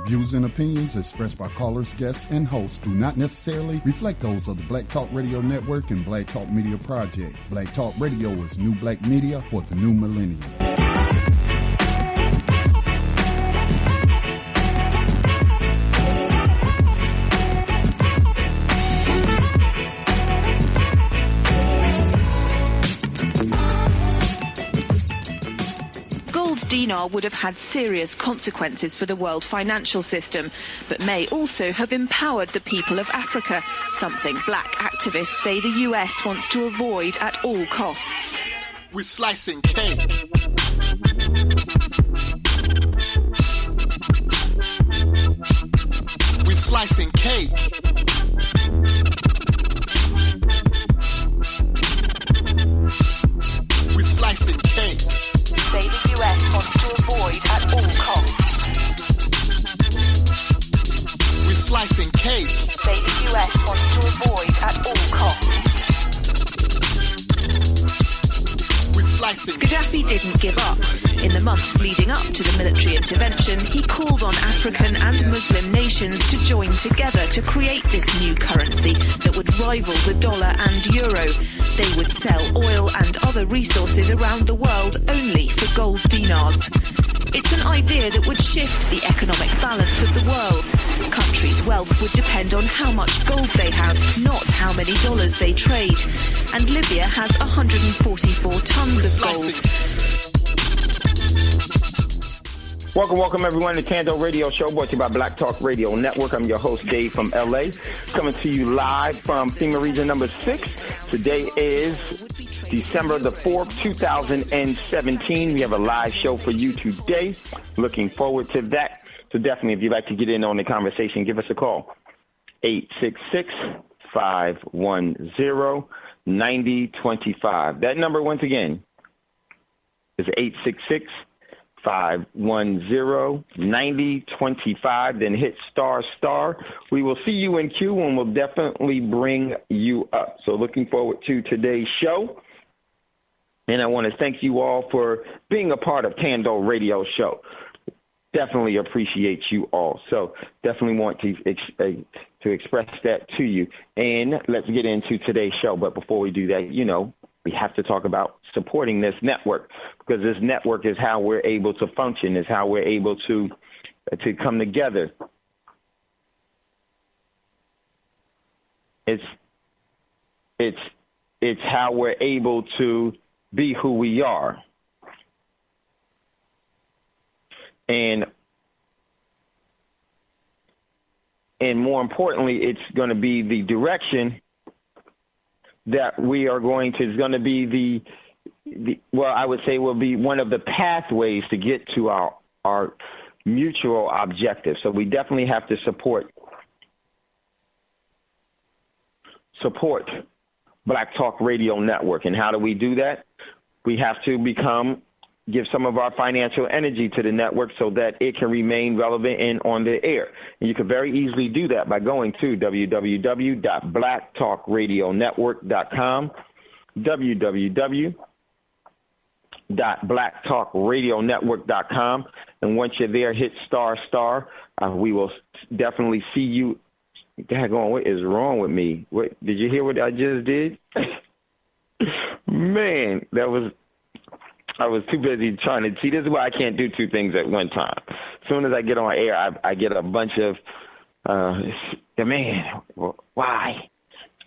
views and opinions expressed by callers, guests, and hosts do not necessarily reflect those of the Black Talk Radio Network and Black Talk Media Project. Black Talk Radio is new black media for the new millennium. Dinar would have had serious consequences for the world financial system, but may also have empowered the people of Africa, something black activists say the US wants to avoid at all costs. We're slicing cake. We're slicing cake. We're slicing cake. Say the US wants to avoid at all costs. We're slicing cake. Say the US wants to avoid at all costs. We're slicing. Gaddafi didn't give up. In the months leading up to the military intervention, he called on African and Muslim nations to join together to create this new currency that would rival the dollar and euro. They would sell oil and other resources around the world only for gold dinars. It's an idea that would shift the economic balance of the world. Countries' wealth would depend on how much gold they have, not how many dollars they trade. And Libya has 144 tons of gold. Welcome everyone to Thando Radio Show, brought to you by Black Talk Radio Network. I'm your host, Dave from LA, coming to you live from FEMA Region number 6. Today is December the 4th, 2017. We have a live show for you today. Looking forward to that. So definitely, if you'd like to get in on the conversation, give us a call. 866-510-9025. That number, once again, is 866-510-9025. Then hit **. We will see you in queue and we'll definitely bring you up. So looking forward to today's show. And I want to thank you all for being a part of Thando Radio Show. Definitely appreciate you all. So definitely want to express that to you. And let's get into today's show. But before we do that, we have to talk about supporting this network, because this network is how we're able to function, is how we're able to come together. It's how we're able to be who we are. And more importantly, it's going to be the direction that we are going to, is going to be I would say will be one of the pathways to get to our mutual objective. So we definitely have to support Black Talk Radio Network. And how do we do that? We have to give some of our financial energy to the network so that it can remain relevant and on the air. And you can very easily do that by going to www.blacktalkradionetwork.com, www.blacktalkradionetwork.com. And once you're there, hit **. We will definitely see you. Daggone, what is wrong with me? What, did you hear what I just did? Man, I was too busy trying to see. This is why I can't do two things at one time. As soon as I get on air, I get a bunch of, why?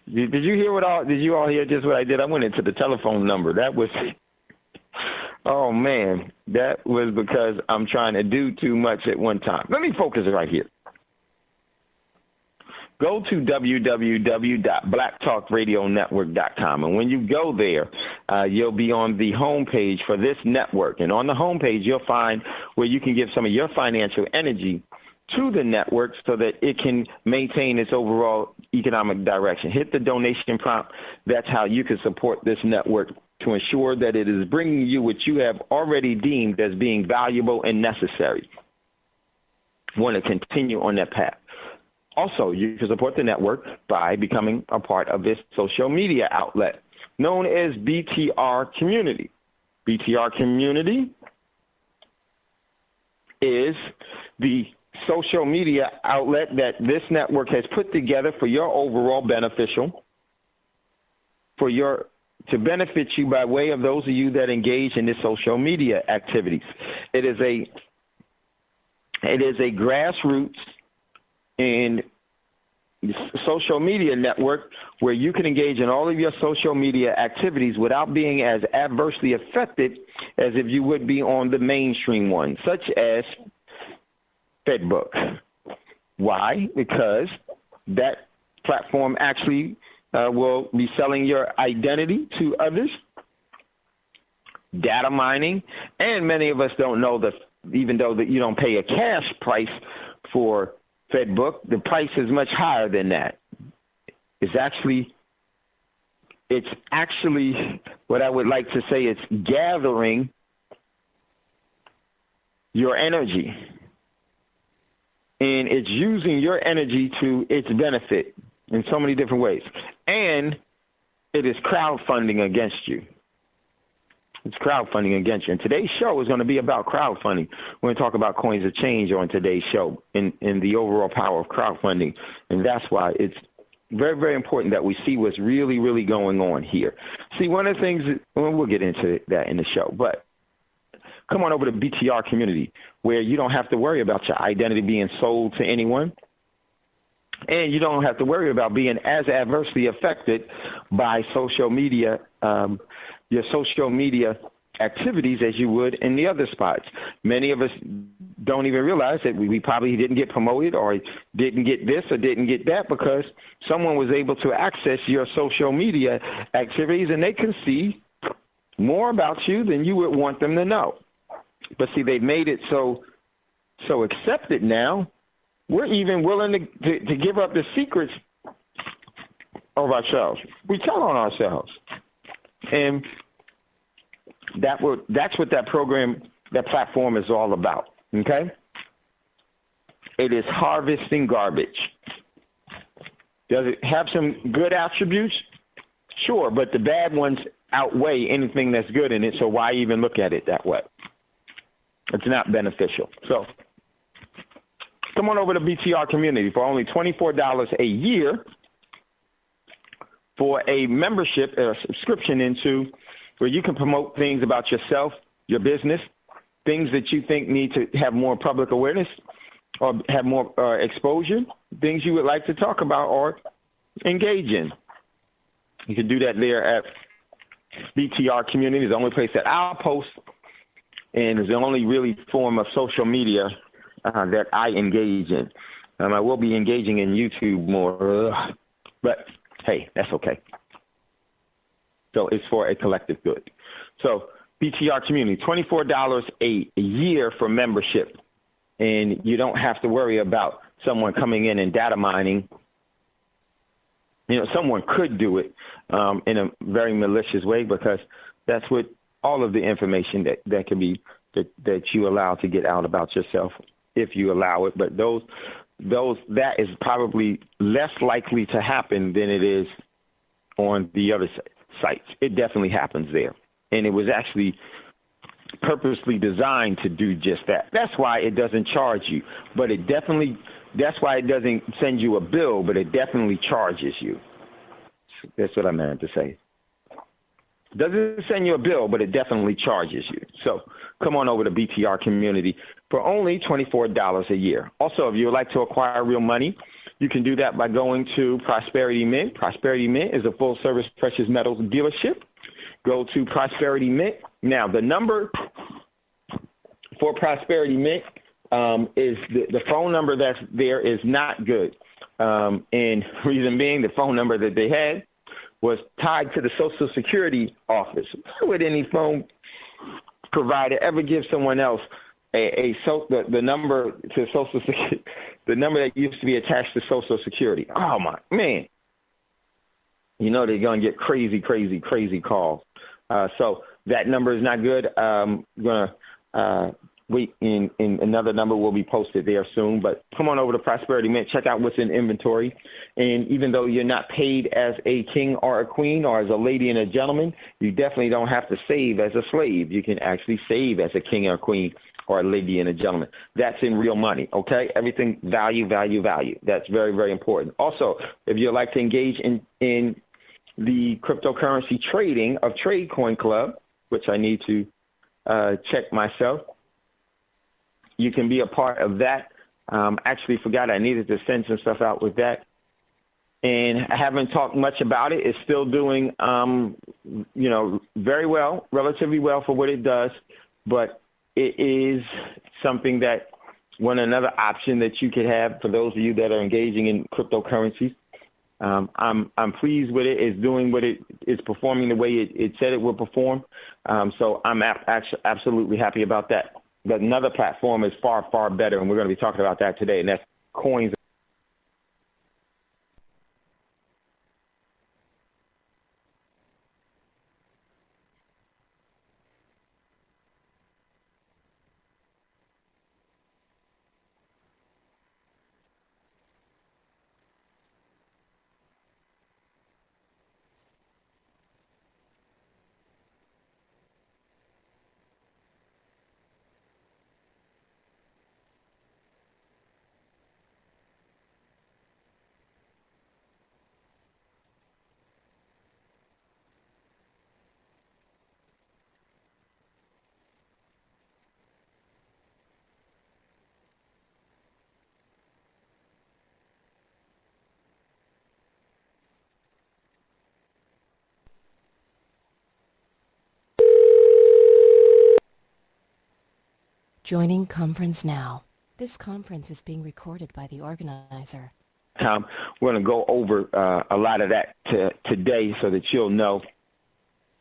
Did you hear did you all hear just what I did? I went into the telephone number. That was, oh man, that was because I'm trying to do too much at one time. Let me focus right here. Go to www.blacktalkradionetwork.com. And when you go there, you'll be on the homepage for this network. And on the homepage, you'll find where you can give some of your financial energy to the network so that it can maintain its overall economic direction. Hit the donation prompt. That's how you can support this network to ensure that it is bringing you what you have already deemed as being valuable and necessary. Want to continue on that path. Also, you can support the network by becoming a part of this social media outlet known as BTR Community. BTR Community is the social media outlet that this network has put together for your overall beneficial, to benefit you by way of those of you that engage in the social media activities. It is a grassroots and social media network where you can engage in all of your social media activities without being as adversely affected as if you would be on the mainstream one, such as Facebook. Why? Because that platform actually will be selling your identity to others, data mining, and many of us don't know that even though that you don't pay a cash price for Facebook, the price is much higher than that. It's actually what I would like to say, it's gathering your energy. And it's using your energy to its benefit in so many different ways. And it is crowdfunding against you. It's crowdfunding against you. And today's show is going to be about crowdfunding. We're going to talk about coins of change on today's show in the overall power of crowdfunding. And that's why it's very, very important that we see what's really, really going on here. See, one of the things, we'll get into that in the show, but come on over to BTR community where you don't have to worry about your identity being sold to anyone. And you don't have to worry about being as adversely affected by social media, your social media activities as you would in the other spots. Many of us don't even realize that we probably didn't get promoted or didn't get this or didn't get that because someone was able to access your social media activities and they can see more about you than you would want them to know. But see, they've made it so accepted now. We're even willing to give up the secrets of ourselves. We tell on ourselves. And that's what that program, that platform is all about, okay? It is harvesting garbage. Does it have some good attributes? Sure, but the bad ones outweigh anything that's good in it, so why even look at it that way? It's not beneficial. So come on over to BTR community for only $24 a year for a membership or a subscription into where you can promote things about yourself, your business, things that you think need to have more public awareness or have more exposure, things you would like to talk about or engage in. You can do that there at BTR community. It's the only place that I'll post, and it's the only really form of social media that I engage in. I will be engaging in YouTube more, but hey, that's okay. So it's for a collective good. So BTR community, $24 a year for membership, and you don't have to worry about someone coming in and data mining. You know, someone could do it in a very malicious way because that's what all of the information that can be that you allow to get out about yourself, if you allow it. But that is probably less likely to happen than it is on the other sites. It definitely happens there. And it was actually purposely designed to do just that. That's why it doesn't charge you. But that's why it doesn't send you a bill, but it definitely charges you. That's what I meant to say. It doesn't send you a bill, but it definitely charges you. So come on over to BTR community for only $24 a year. Also, if you would like to acquire real money, you can do that by going to Prosperity Mint. Prosperity Mint is a full-service precious metals dealership. Go to Prosperity Mint. Now, the number for Prosperity Mint is the phone number that's there is not good. And reason being, the phone number that they had was tied to the Social Security office. Why would any phone provider ever give someone else the number to Social Security, the number that used to be attached to Social Security? Oh my man! You know they're gonna get crazy calls. So that number is not good. I'm gonna another number will be posted there soon. But come on over to Prosperity Mint, check out what's in inventory. And even though you're not paid as a king or a queen or as a lady and a gentleman, you definitely don't have to save as a slave. You can actually save as a king or a queen or a lady and a gentleman. That's in real money, okay? Everything value, value, value. That's very, very important. Also, if you'd like to engage in the cryptocurrency trading of Trade Coin Club, which I need to check myself, you can be a part of that. Actually forgot I needed to send some stuff out with that. And I haven't talked much about it. It's still doing, very well, relatively well for what it does. But it is something that another option that you could have for those of you that are engaging in cryptocurrencies. I'm pleased with it. It's doing what it's performing the way it said it would perform. So I'm absolutely happy about that. But another platform is far, far better, and we're going to be talking about that today, and that's coins. Joining conference now. This conference is being recorded by the organizer. We're going to go over a lot of that today so that you'll know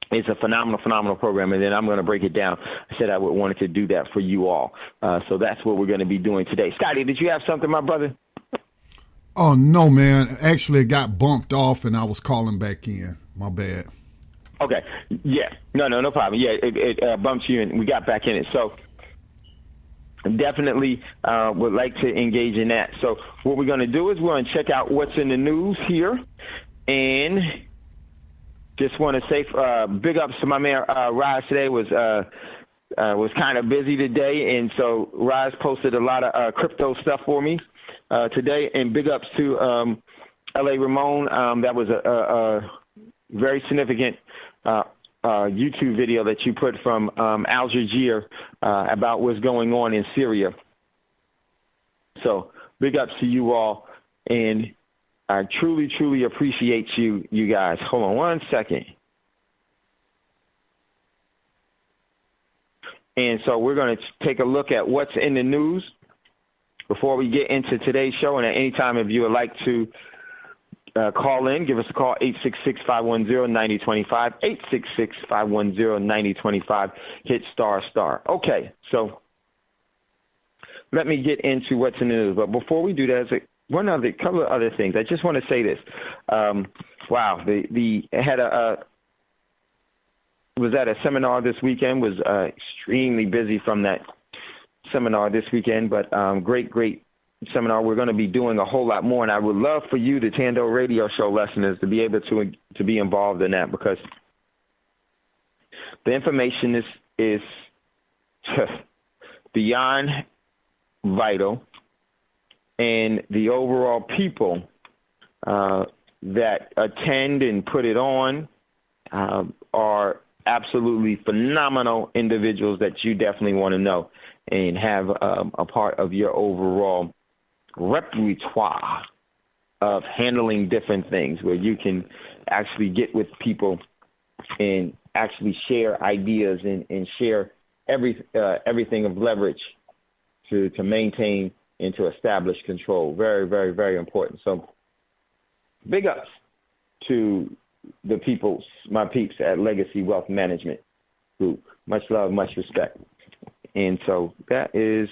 it's a phenomenal program, and then I'm going to break it down. I said I wanted to do that for you all. So that's what we're going to be doing today. Scotty, did you have something, my brother? Oh, no, man. Actually, it got bumped off, and I was calling back in. My bad. Okay. Yeah. No problem. Yeah, it bumped you, and we got back in it. So definitely would like to engage in that. So what we're going to do is we're going to check out what's in the news here, and just want to say big ups to my man Rise. Today was kind of busy today, and so Rise posted a lot of crypto stuff for me today, and big ups to L.A. Ramon. That was a very significant YouTube video that you put from Al Jazeera about what's going on in Syria. So big ups to you all, and I truly, truly appreciate you guys. Hold on one second. And so we're going to take a look at what's in the news before we get into today's show. And at any time, if you would like to call in, give us a call, 866-510-9025, 866-510-9025, hit ***. Okay, so let me get into what's in the news. But before we do that, there's couple of other things. I just want to say this. Wow, was at a seminar this weekend, was extremely busy from that seminar this weekend, but great seminar. We're going to be doing a whole lot more, and I would love for you, the Thando Radio Show listeners, to be able to be involved in that, because the information is beyond vital, and the overall people that attend and put it on are absolutely phenomenal individuals that you definitely want to know and have a part of your overall repertoire of handling different things, where you can actually get with people and actually share ideas and share everything of leverage to maintain and to establish control. Very, very, very important. So big ups to the people, my peeps at Legacy Wealth Management Group. Much love, much respect. And so that is,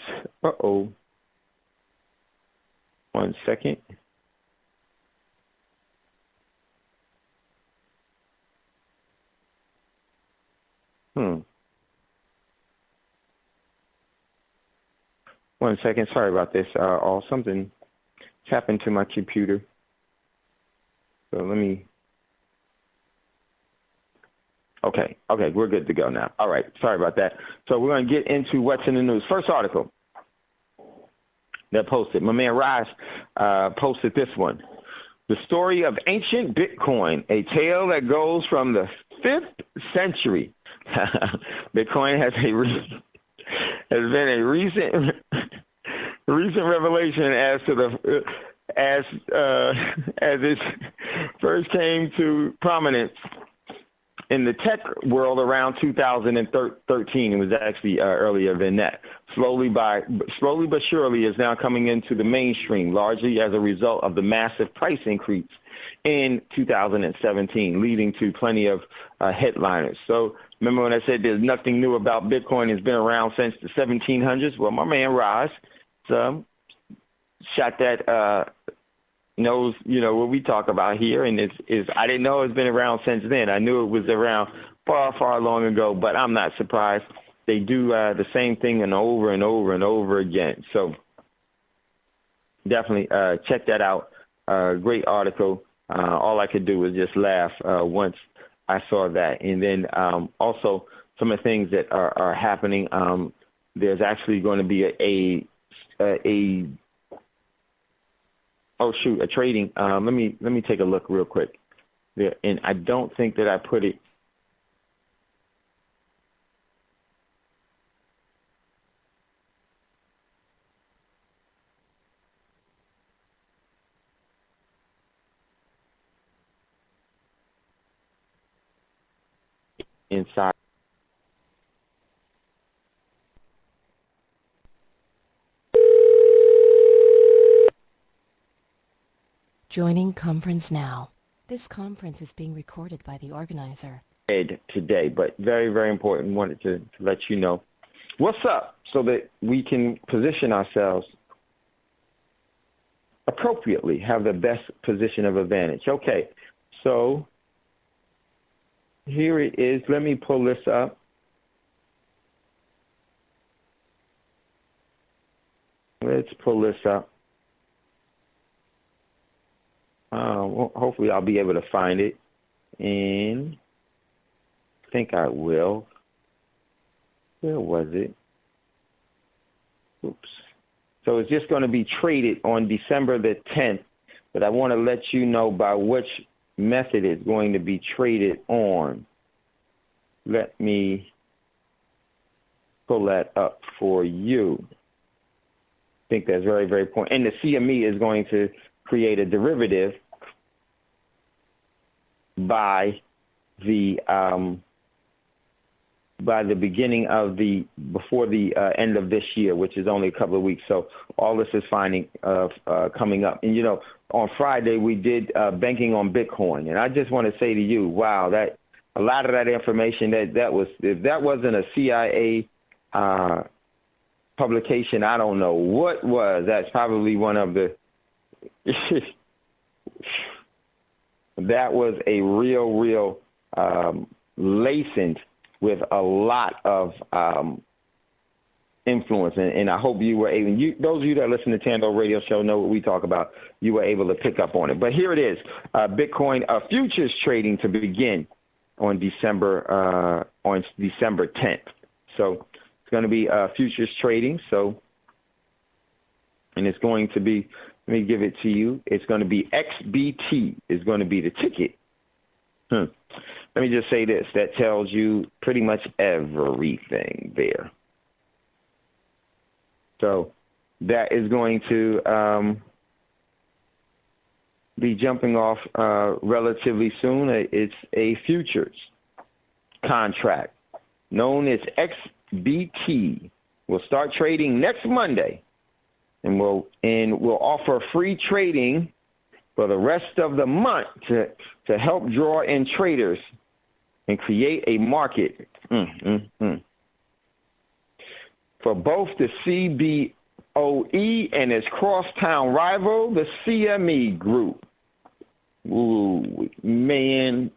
one second. 1 second. Sorry about this. Something happened to my computer. So let me. Okay, we're good to go now. All right, sorry about that. So we're going to get into what's in the news. First article that posted. My man Rise posted this one. The story of ancient Bitcoin, a tale that goes from the 5th century. Bitcoin has been a recent revelation as it first came to prominence in the tech world around 2013. It was actually earlier than that. Slowly but surely is now coming into the mainstream, largely as a result of the massive price increase in 2017, leading to plenty of headliners. So remember when I said there's nothing new about Bitcoin? It's been around since the 1700s. Well, my man Roz shot that knows, what we talk about here, and is I didn't know it's been around since then. I knew it was around far, far long ago, but I'm not surprised. They do the same thing and over and over and over again. So definitely check that out. Great article. All I could do was just laugh once I saw that. And then also some of the things that are happening. There's actually going to be a trading. Let me take a look real quick. And I don't think that I put it. Inside. Joining conference now. This conference is being recorded by the organizer. Today, but very, very important. Wanted to let you know what's up so that we can position ourselves appropriately, have the best position of advantage. Okay, so here it is. Let me pull this up. Let's pull this up. Hopefully I'll be able to find it, and I think I will. Where was it? Oops. So it's just going to be traded on December the 10th, but I want to let you know by which method it's going to be traded on. Let me pull that up for you. I think that's very, very important. And the CME is going to create a derivative by the beginning of before the end of this year, which is only a couple of weeks. So all this is coming up. And on Friday we did banking on Bitcoin, and I just want to say to you, wow, that a lot of that information that was, if that wasn't a CIA publication, I don't know what was. That's probably one of the. That was a real laced with a lot of influence, and I hope you were able. Those of you that listen to Thando Radio Show know what we talk about. You were able to pick up on it. But here it is: Bitcoin futures trading to begin on December 10th. So it's going to be futures trading. So, and it's going to be. Let me give it to you. It's going to be XBT is going to be the ticket. Let me just say this. That tells you pretty much everything there. So that is going to be jumping off relatively soon. It's a futures contract known as XBT. We'll start trading next Monday. And we'll offer free trading for the rest of the month to help draw in traders and create a market for both the CBOE and its crosstown rival, the CME Group. Ooh, man,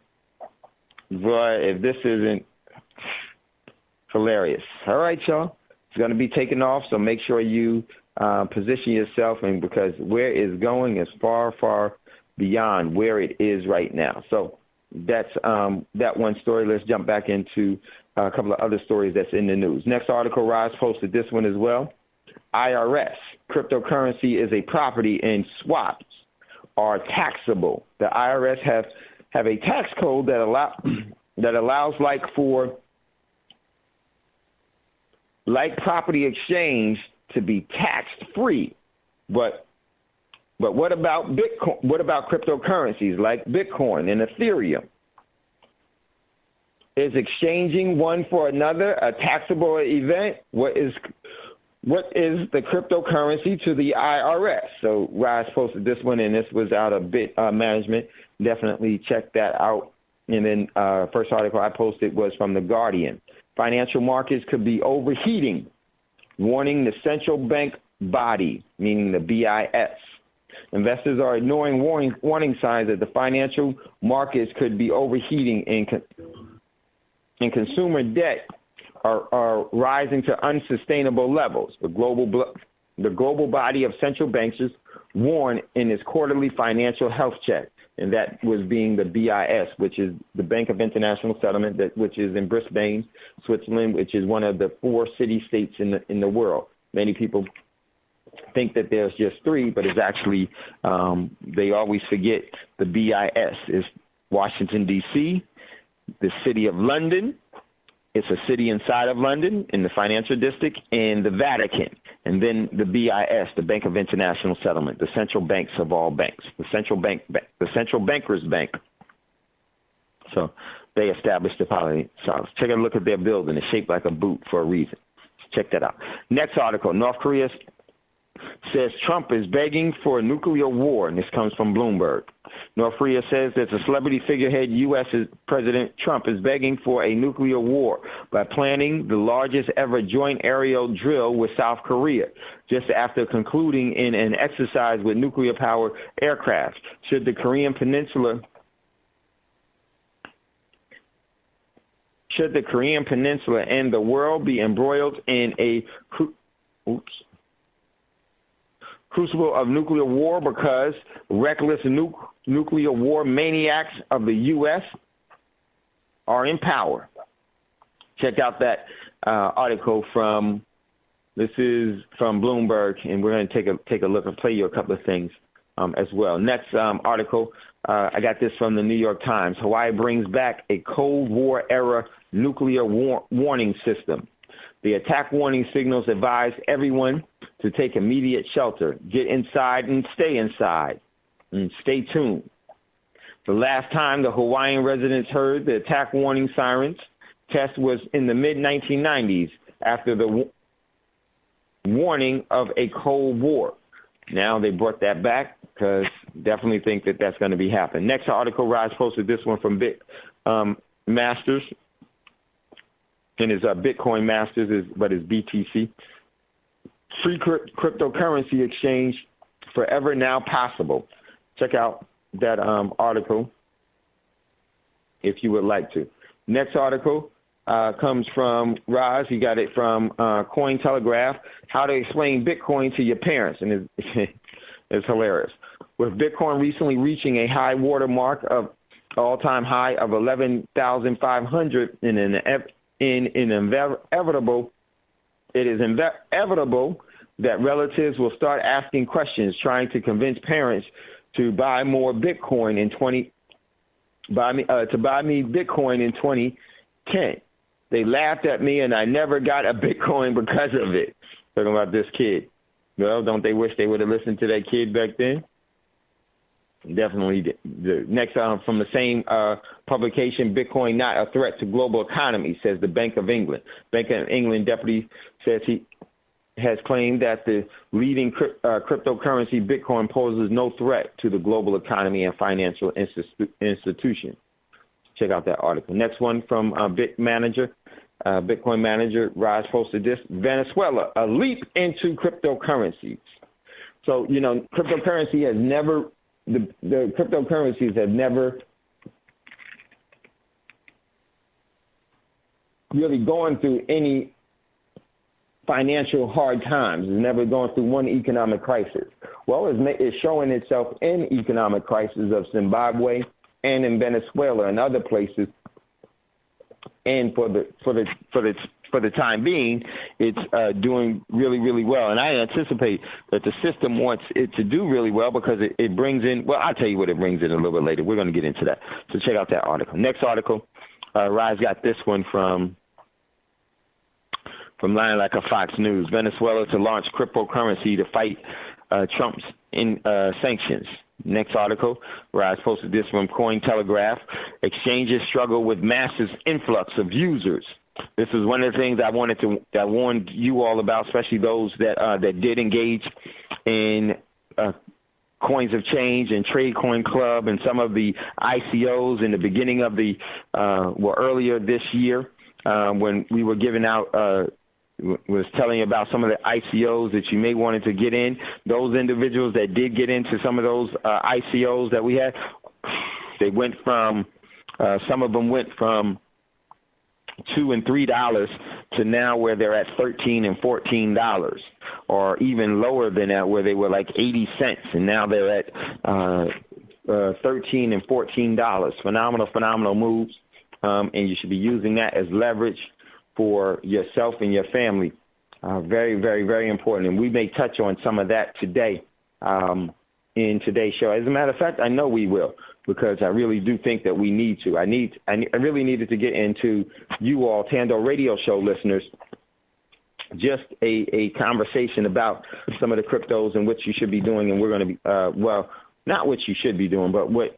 boy, if this isn't hilarious. All right, y'all. going to be taking off, so make sure you position yourself, and because where it's going is far, far beyond where it is right now. So that's that one story. Let's jump back into a couple of other stories that's in the news. Next article, Roz posted this one as well. IRS, cryptocurrency is a property and swaps are taxable. The IRS have a tax code that allows like property exchange to be tax free. But what about Bitcoin? What about cryptocurrencies like Bitcoin and Ethereum? Is exchanging one for another a taxable event? What is the cryptocurrency to the IRS? So Rise posted this one, and this was out of Bit Management. Definitely check that out. And then first article I posted was from The Guardian. Financial markets could be overheating, warning the central bank body, meaning the BIS. Investors are ignoring warning signs that the financial markets could be overheating, and consumer debt are rising to unsustainable levels. The global body of central banks warned in its quarterly financial health check, and that was being the BIS, which is the Bank of International Settlement, which is in Brisbane, Switzerland, which is one of the 4 city-states in the world. Many people think that there's just 3, but it's actually, they always forget the BIS is Washington, D.C., the city of London. It's a city inside of London in the financial district, and the Vatican. And then the BIS, the Bank of International Settlement, the central banks of all banks, the central bankers bank. So they established the policy. So take a look at their building. It's shaped like a boot for a reason. Check that out. Next article, North Korea says Trump is begging for a nuclear war, and this comes from Bloomberg. North Korea says that the celebrity figurehead U.S. President Trump is begging for a nuclear war by planning the largest ever joint aerial drill with South Korea, just after concluding in an exercise with nuclear-powered aircraft. Should the Korean Peninsula and the world be embroiled in a crucible of nuclear war because reckless nuclear war maniacs of the U.S. are in power? Check out that article this is from Bloomberg, and we're going to take a look and play you a couple of things as well. Next article, I got this from the New York Times. Hawaii brings back a Cold War era nuclear warning system. The attack warning signals advise everyone to take immediate shelter, get inside and stay inside, and stay tuned. The last time the Hawaiian residents heard the attack warning sirens test was in the mid-1990s after the warning of a Cold War. Now they brought that back because definitely think that that's going to be happening. Next article, Rise posted this one from Masters. And his Bitcoin Masters but his BTC. Free cryptocurrency exchange forever now possible. Check out that article if you would like to. Next article comes from Roz. He got it from Cointelegraph. How to explain Bitcoin to your parents, and it's hilarious. With Bitcoin recently reaching a high watermark of all-time high of 11,500 it is inevitable that relatives will start asking questions, trying to convince parents to buy more Bitcoin buy me Bitcoin in 2010. They laughed at me, and I never got a Bitcoin because of it. Talking about this kid. Well, don't they wish they would have listened to that kid back then? Definitely. The next from the same publication, Bitcoin not a threat to global economy, says the Bank of England. Bank of England deputy says he has claimed that the leading cryptocurrency Bitcoin poses no threat to the global economy and financial institutions. Check out that article. Next one from Bitcoin Manager. Rise posted this. Venezuela, a leap into cryptocurrencies. So, cryptocurrency has never... The cryptocurrencies have never really gone through any financial hard times. It's never gone through one economic crisis. Well, it's showing itself in economic crises of Zimbabwe and in Venezuela and other places. And for the time being, it's doing really, really well. And I anticipate that the system wants it to do really well because it brings in, well, I'll tell you what it brings in a little bit later. We're going to get into that. So check out that article. Next article, Rise got this one from Line Like a Fox News. Venezuela to launch cryptocurrency to fight Trump's sanctions. Next article, Rise posted this from Cointelegraph. Exchanges struggle with massive influx of users. This is one of the things I warned you all about, especially those that did engage in Coins of Change and Trade Coin Club and some of the ICOs in the beginning of earlier this year when we were giving out. Was telling you about some of the ICOs that you may wanted to get in. Those individuals that did get into some of those ICOs that we had, they went from some of them went from $2 and $3 to now where they're at $13 and $14, or even lower than that, where they were like 80 cents, and now they're at $13 and $14. Phenomenal moves, and you should be using that as leverage for yourself and your family. Very, very, very important. And we may touch on some of that today in today's show. As a matter of fact, I know we will, because I really do think that we need to. I really needed to get into you all, Thando Radio Show listeners, just a conversation about some of the cryptos and what you should be doing. And we're going to be, not what you should be doing, but what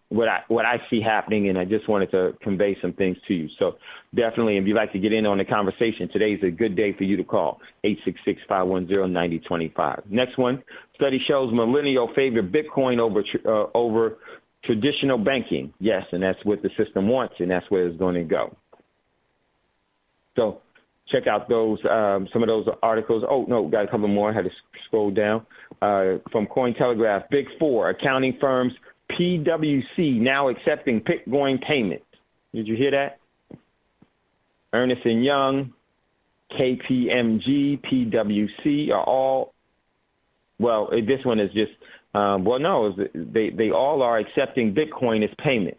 I see happening, and I just wanted to convey some things to you. So definitely, if you'd like to get in on the conversation, today's a good day for you to call, 866-510-9025. Next one, study shows millennials favor Bitcoin over traditional banking. Yes, and that's what the system wants, and that's where it's going to go. So check out those some of those articles. Oh, no, got a couple more. I had to scroll down. From Cointelegraph, Big Four accounting firms, PwC, now accepting Bitcoin payments. Did you hear that? Ernst & Young, KPMG, PwC are all, well, this one is just, they all are accepting Bitcoin as payment.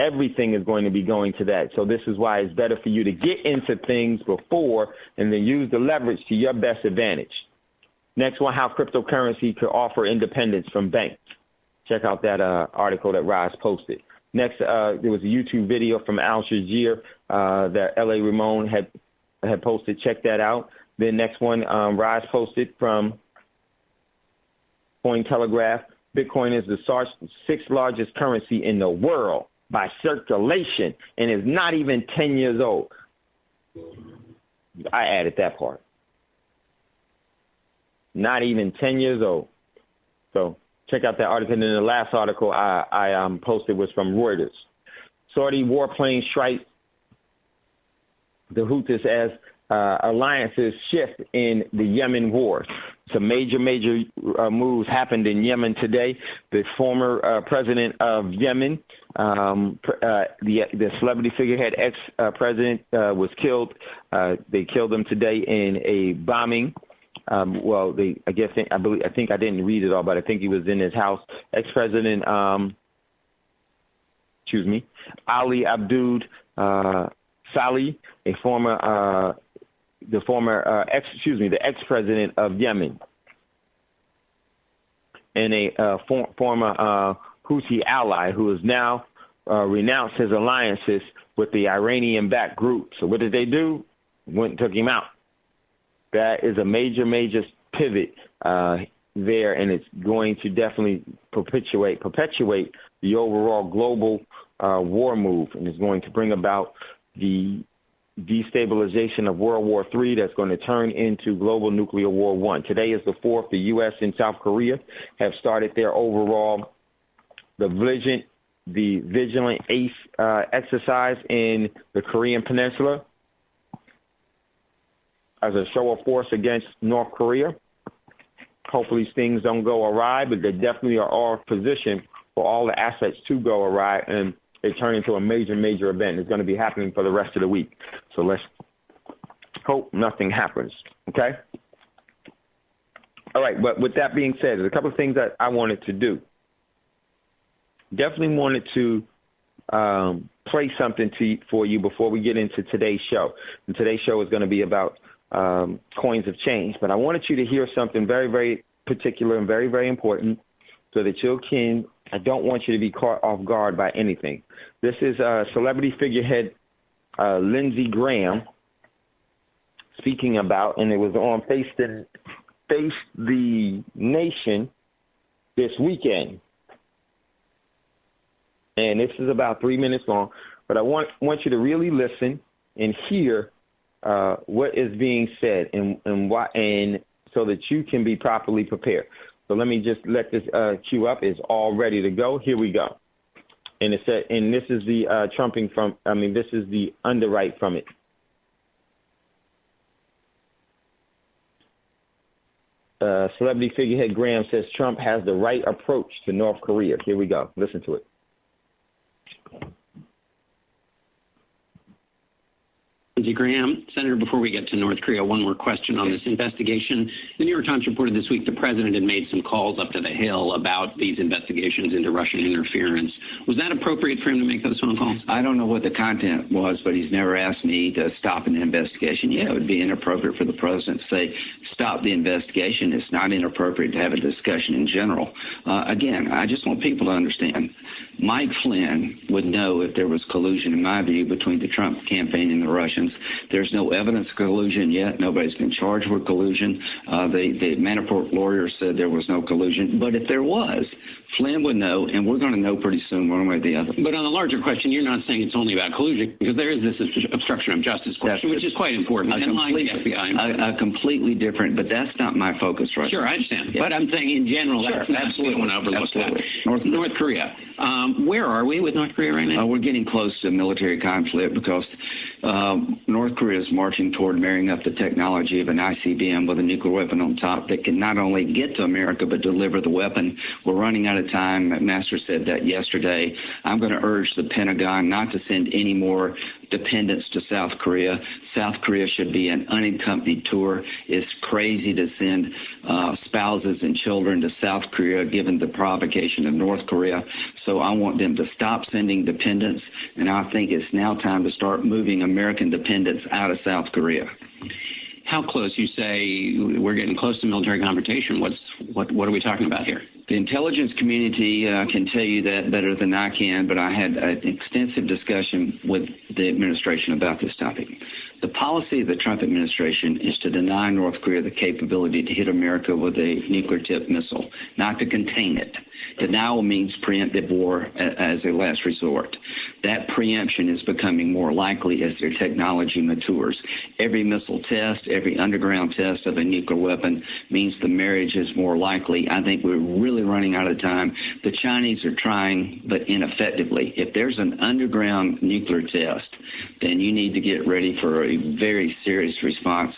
Everything is going to be going to that. So this is why it's better for you to get into things before and then use the leverage to your best advantage. Next one, how cryptocurrency could offer independence from banks. Check out that article that Rise posted. Next, there was a YouTube video from Al Shajir that L.A. Ramon had posted. Check that out. Then next one, Rise posted from Cointelegraph. Bitcoin is the sixth largest currency in the world by circulation and is not even 10 years old. I added that part. Not even 10 years old. So check out that article. And then the last article I posted was from Reuters. Saudi warplane strike the Houthis as alliances shift in the Yemen war. Some major moves happened in Yemen today. The former president of Yemen, the celebrity figurehead ex-president, was killed. They killed him today in a bombing. I think I didn't read it all, but I think he was in his house. Ex-president, Ali Abdul Saleh, the ex-president of Yemen, and a former Houthi ally who has now renounced his alliances with the Iranian-backed group. So what did they do? Went and took him out. That is a major pivot there, and it's going to definitely perpetuate the overall global war move, and is going to bring about the destabilization of World War III that's going to turn into global nuclear war I. Today is the 4th. The U.S. and South Korea have started their overall the vigilant ace exercise in the Korean Peninsula as a show of force against North Korea. Hopefully things don't go awry, but they definitely are all positioned for all the assets to go awry, and they turn into a major event. It's going to be happening for the rest of the week. So let's hope nothing happens, okay? All right, but with that being said, there's a couple of things that I wanted to do. Definitely wanted to play something for you before we get into today's show. And today's show is going to be about coins of change. But I wanted you to hear something very, very particular and very, very important so that I don't want you to be caught off guard by anything. This is celebrity figurehead Lindsey Graham speaking about, and it was on Face the Nation this weekend. And this is about 3 minutes long, but I want you to really listen and hear what is being said and why, and so that you can be properly prepared. So let me just let this cue up. It's all ready to go. Here we go. And it said, and this is the this is the underwrite from it. Celebrity figurehead Graham says Trump has the right approach to North Korea. Here we go. Listen to it. Lindsey Graham, Senator, before we get to North Korea, one more question on this investigation. The New York Times reported this week the president had made some calls up to the Hill about these investigations into Russian interference. Was that appropriate for him to make those phone calls? I don't know what the content was, but he's never asked me to stop an investigation. Yeah, it would be inappropriate for the president to say, stop the investigation. It's not inappropriate to have a discussion in general. Again, I just want people to understand. Mike Flynn would know if there was collusion, in my view, between the Trump campaign and the Russians. There's no evidence of collusion yet. Nobody's been charged with collusion. The Manafort lawyers said there was no collusion. But if there was, Flynn would know, and we're going to know pretty soon one way or the other. But on the larger question, you're not saying it's only about collusion, because there is this obstruction of justice question, which is quite important. Completely different, but that's not my focus right now. Sure, I understand. Yeah. But I'm saying in general, that's absolutely one overlook that. North Korea. Where are we with North Korea right now? We're getting close to a military conflict because North Korea is marching toward marrying up the technology of an ICBM with a nuclear weapon on top that can not only get to America but deliver the weapon. We're running out of time. Master said that yesterday. I'm going to urge the Pentagon not to send any more dependents to South Korea. South Korea should be an unaccompanied tour. It's crazy to send spouses and children to South Korea given the provocation of North Korea. So I want them to stop sending dependents, and I think it's now time to start moving American dependents out of South Korea. How close? You say we're getting close to military confrontation. What are we talking about here? The intelligence community can tell you that better than I can, but I had an extensive discussion with the administration about this topic. The policy of the Trump administration is to deny North Korea the capability to hit America with a nuclear-tipped missile, not to contain it. Denial means preemptive war as a last resort. That preemption is becoming more likely as their technology matures. Every missile test, every underground test of a nuclear weapon means the marriage is more likely. I think we're really running out of time. The Chinese are trying, but ineffectively. If there's an underground nuclear test, then you need to get ready for a very serious response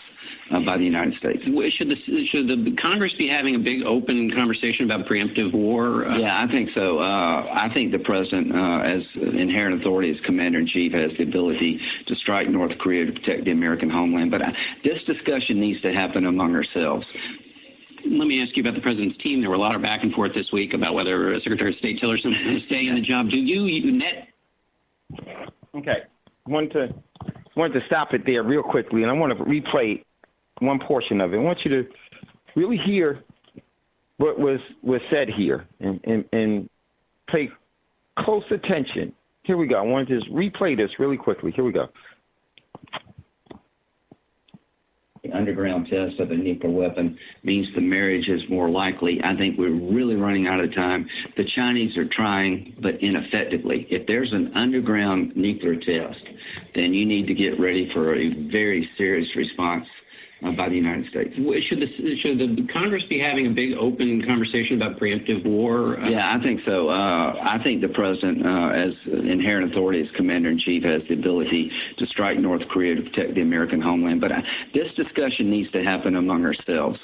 by the United States. Should the Congress be having a big open conversation about preemptive war? Yeah, I think so. I think the president, as inherent authority as commander-in-chief, has the ability to strike North Korea to protect the American homeland. But this discussion needs to happen among ourselves. Let me ask you about the president's team. There were a lot of back and forth this week about whether Secretary of State Tillerson is going to stay in the job. Do you net? Okay. I wanted to stop it there real quickly, and I want to replay one portion of it. I want you to really hear what was said here and pay close attention. Here we go. I want to just replay this really quickly. Here we go. The underground test of a nuclear weapon means the marriage is more likely. I think we're really running out of time. The Chinese are trying, but ineffectively. If there's an underground nuclear test, then you need to get ready for a very serious response by the United States. Should the Congress be having a big open conversation about preemptive war? Yeah, I think so. I think the president, as inherent authority as commander-in-chief, has the ability to strike North Korea to protect the American homeland. But this discussion needs to happen among ourselves.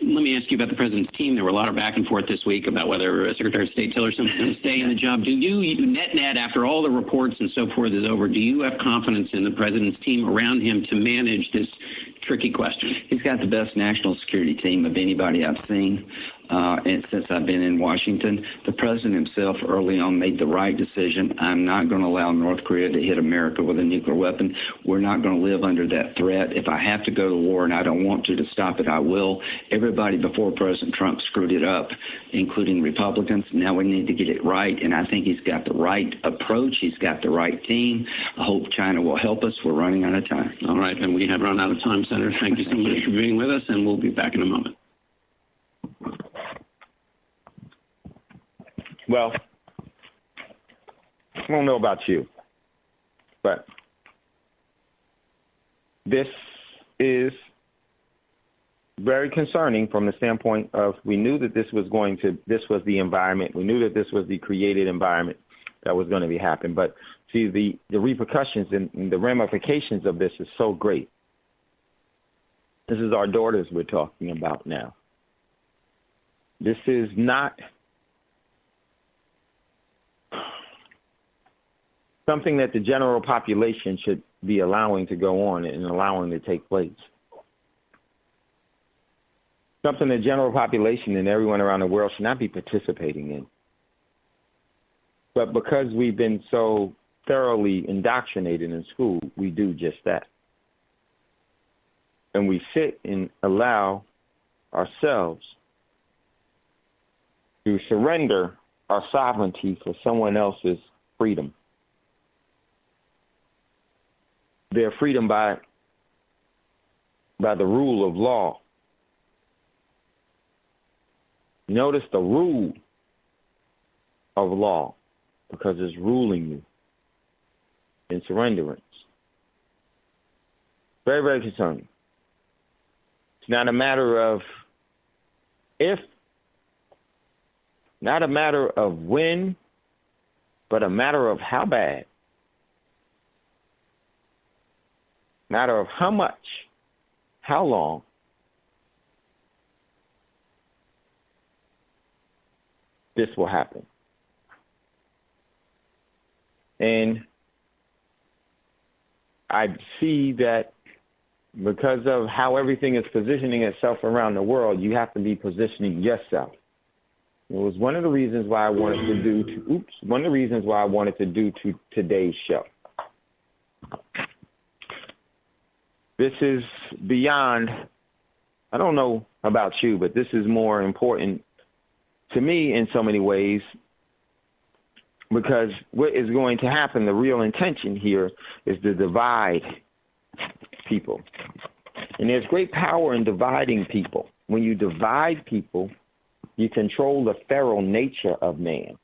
Let me ask you about the president's team. There were a lot of back and forth this week about whether Secretary of State Tillerson is going to stay in the job. Do you net, after all the reports and so forth is over, do you have confidence in the president's team around him to manage this tricky question. He's got the best national security team of anybody I've seen. And since I've been in Washington, the president himself early on made the right decision. I'm not going to allow North Korea to hit America with a nuclear weapon. We're not going to live under that threat. If I have to go to war and I don't want to stop it, I will. Everybody before President Trump screwed it up, including Republicans. Now we need to get it right, and I think he's got the right approach. He's got the right team. I hope China will help us. We're running out of time. All right, and we have run out of time, Senator. Thank you so much for being with us, and we'll be back in a moment. Well, I don't know about you, but this is very concerning from the standpoint of we knew that this was the environment. We knew that this was the created environment that was going to be happening. But see, the repercussions and the ramifications of this is so great. This is our daughters we're talking about now. This is not something that the general population should be allowing to go on and allowing to take place. Something the general population and everyone around the world should not be participating in. But because we've been so thoroughly indoctrinated in school, we do just that. And we sit and allow ourselves to surrender our sovereignty for someone else's freedom. Their freedom by the rule of law. Notice the rule of law, because it's ruling you in surrenderance. Very, very concerning. It's not a matter of if, not a matter of when, but a matter of how bad. Matter of how much, how long, this will happen. And I see that because of how everything is positioning itself around the world, you have to be positioning yourself. It was one of the reasons why I wanted to do today's show. This is beyond, I don't know about you, but this is more important to me in so many ways, because what is going to happen, the real intention here is to divide people. And there's great power in dividing people. When you divide people, you control the feral nature of man.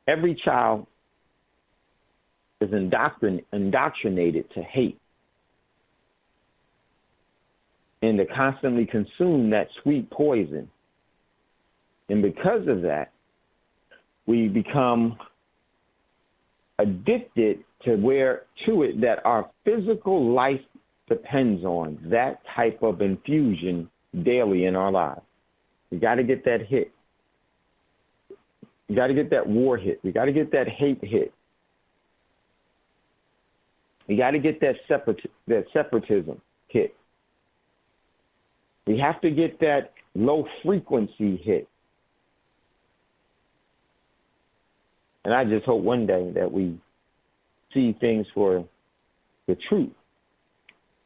Every child is indoctrinated to hate and to constantly consume that sweet poison. And because of that, we become addicted to it that our physical life depends on that type of infusion daily in our lives. We got to get that hit. We got to get that war hit. We got to get that hate hit. We got to get that separatism hit. We have to get that low frequency hit. And I just hope one day that we see things for the truth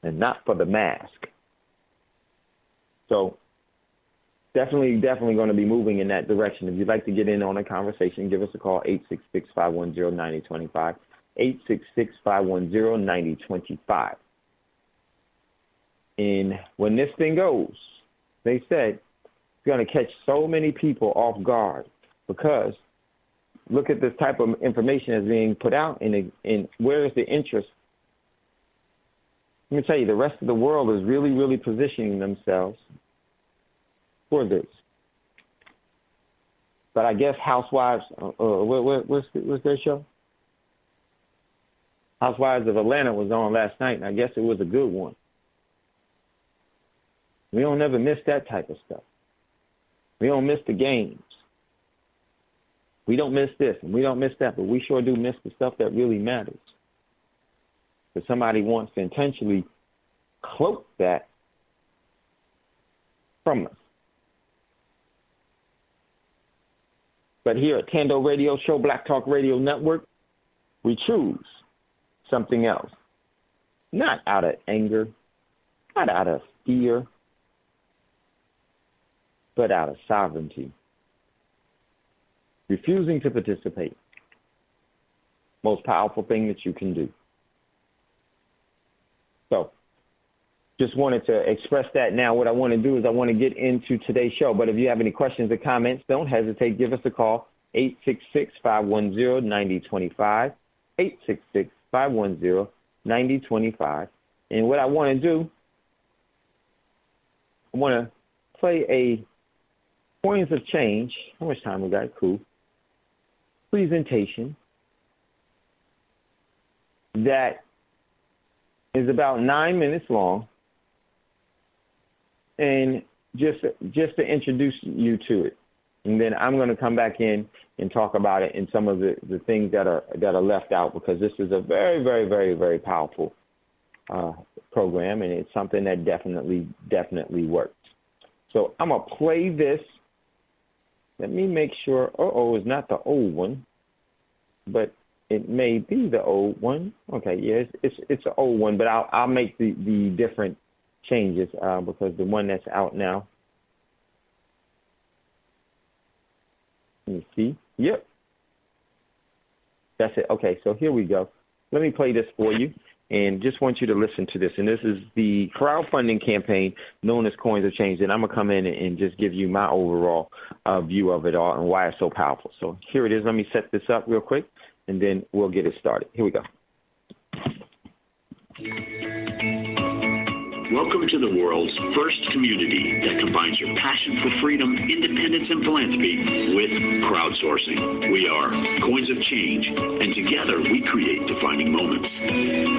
and not for the mask. So definitely going to be moving in that direction. If you'd like to get in on a conversation, give us a call, 866-510-9025. 866-510-9025. And when this thing goes, they said it's going to catch so many people off guard, because look at this type of information that's being put out, and where is the interest? Let me tell you, the rest of the world is really, really positioning themselves for this. But I guess Housewives, what's their show? Housewives of Atlanta was on last night, and I guess it was a good one. We don't ever miss that type of stuff. We don't miss the games. We don't miss this, and we don't miss that, but we sure do miss the stuff that really matters. But somebody wants to intentionally cloak that from us. But here at Thando Radio Show, Black Talk Radio Network, we choose something else. Not out of anger, not out of fear, but out of sovereignty. Refusing to participate. Most powerful thing that you can do. So, just wanted to express that. Now, what I want to do is I want to get into today's show. But if you have any questions or comments, don't hesitate. Give us a call, 866-510-9025, 866-510-9025. And what I want to do, I want to play a Coins of Change. How much time we got? Cool. Presentation that is about 9 minutes long. And just to introduce you to it, and then I'm going to come back in and talk about it and some of the things that are left out, because this is a very, very, very, very powerful program, and it's something that definitely works. So I'm gonna play this. Let me make sure. It's not the old one, but it may be the old one. Okay, yeah, it's an old one, but I'll make the different changes because the one that's out now. Let me see. Yep. That's it. Okay, so here we go. Let me play this for you, and just want you to listen to this. And this is the crowdfunding campaign known as Coins of Change. And I'm going to come in and just give you my overall view of it all and why it's so powerful. So here it is. Let me set this up real quick, and then we'll get it started. Here we go. Welcome to the world's first community that combines your passion for freedom, independence, and philanthropy with crowdsourcing. We are Coins of Change, and together we create defining moments.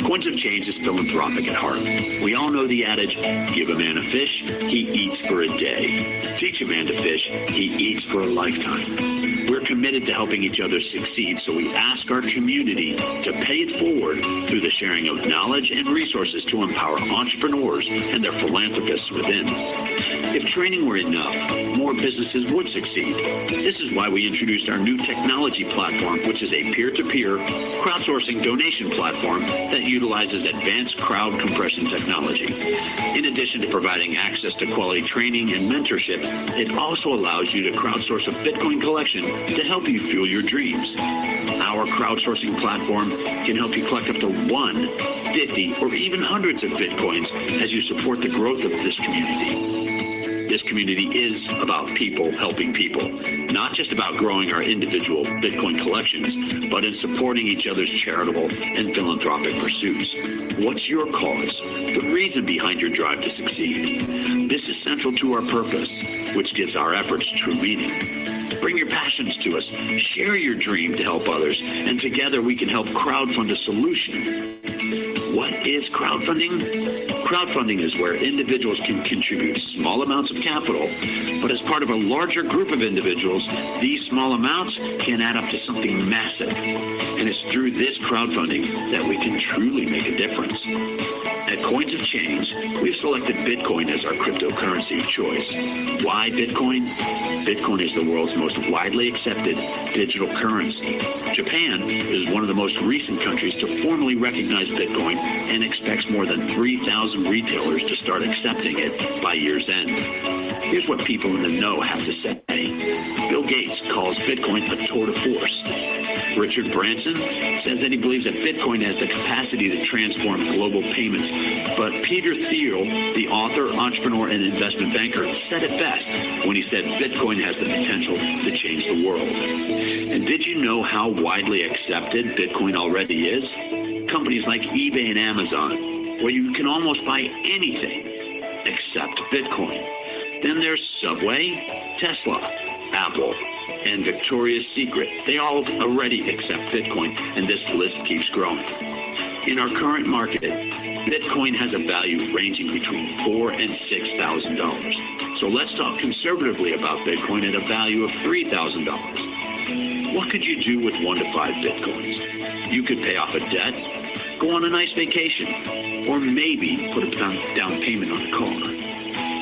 Coins of Change is philanthropic at heart. We all know the adage, give a man a fish, he eats for a day. Teach a man to fish, he eats for a lifetime. We're committed to helping each other succeed, so we ask our community to pay it forward through the sharing of knowledge and resources to empower entrepreneurs and their philanthropists within. If training were enough, more businesses would succeed. This is why we introduced our new technology platform, which is a peer-to-peer crowdsourcing donation platform that utilizes advanced crowd compression technology. In addition to providing access to quality training and mentorship, it also allows you to crowdsource a Bitcoin collection to help you fuel your dreams. Our crowdsourcing platform can help you collect up to 1, 50, or even hundreds of Bitcoins as you support the growth of this community. This community is about people helping people, not just about growing our individual Bitcoin collections, but in supporting each other's charitable and philanthropic pursuits. What's your cause? The reason behind your drive to succeed. This is central to our purpose, which gives our efforts true meaning. Bring your passions to us. Share your dream to help others, and together we can help crowdfund a solution. What is crowdfunding? Crowdfunding is where individuals can contribute small amounts of capital, but as part of a larger group of individuals, these small amounts can add up to something massive. And it's through this crowdfunding that we can truly make a difference. At Coins of Change, we've selected Bitcoin as our cryptocurrency of choice. Why Bitcoin? Bitcoin is the world's most widely accepted digital currency. Japan is one of the most recent countries to formally recognize Bitcoin and expects more than 3,000 retailers to start accepting it by year's end. Here's what people in the know have to say. Bill Gates calls Bitcoin a tour de force. Richard Branson says that he believes that Bitcoin has the capacity to transform global payments. But Peter Thiel, the author, entrepreneur, and investment banker, said it best when he said Bitcoin has the potential to change the world. And did you know how widely accepted Bitcoin already is? Companies like eBay and Amazon, where you can almost buy anything except Bitcoin. Then there's Subway, Tesla, Apple, and Victoria's Secret. They all already accept Bitcoin, and this list keeps growing. In our current market, Bitcoin has a value ranging between $4,000 and $6,000. So let's talk conservatively about Bitcoin at a value of $3,000. What could you do with 1 to 5 Bitcoins? You could pay off a debt, go on a nice vacation, or maybe put a down payment on a car.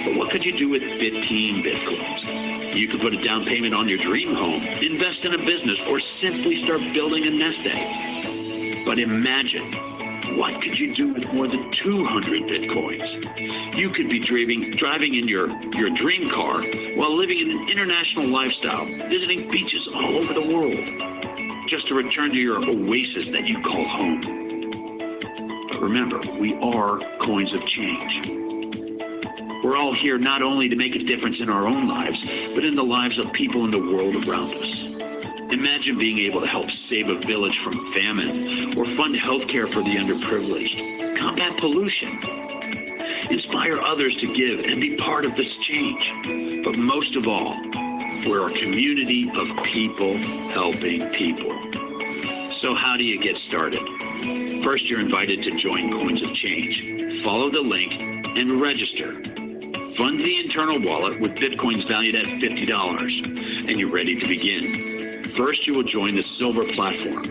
But what could you do with 15 Bitcoins? You could put a down payment on your dream home, invest in a business, or simply start building a nest egg. But imagine, what could you do with more than 200 Bitcoins? You could be driving in your dream car while living an international lifestyle, visiting beaches all over the world, just to return to your oasis that you call home. But remember, we are coins of change. We're all here not only to make a difference in our own lives, but in the lives of people in the world around us. Imagine being able to help save a village from famine, or fund health care for the underprivileged, combat pollution, inspire others to give and be part of this change. But most of all, we're a community of people helping people. So how do you get started? First, you're invited to join Coins of Change. Follow the link and register. Fund the internal wallet with Bitcoins valued at $50, and you're ready to begin. First, you will join the Silver platform.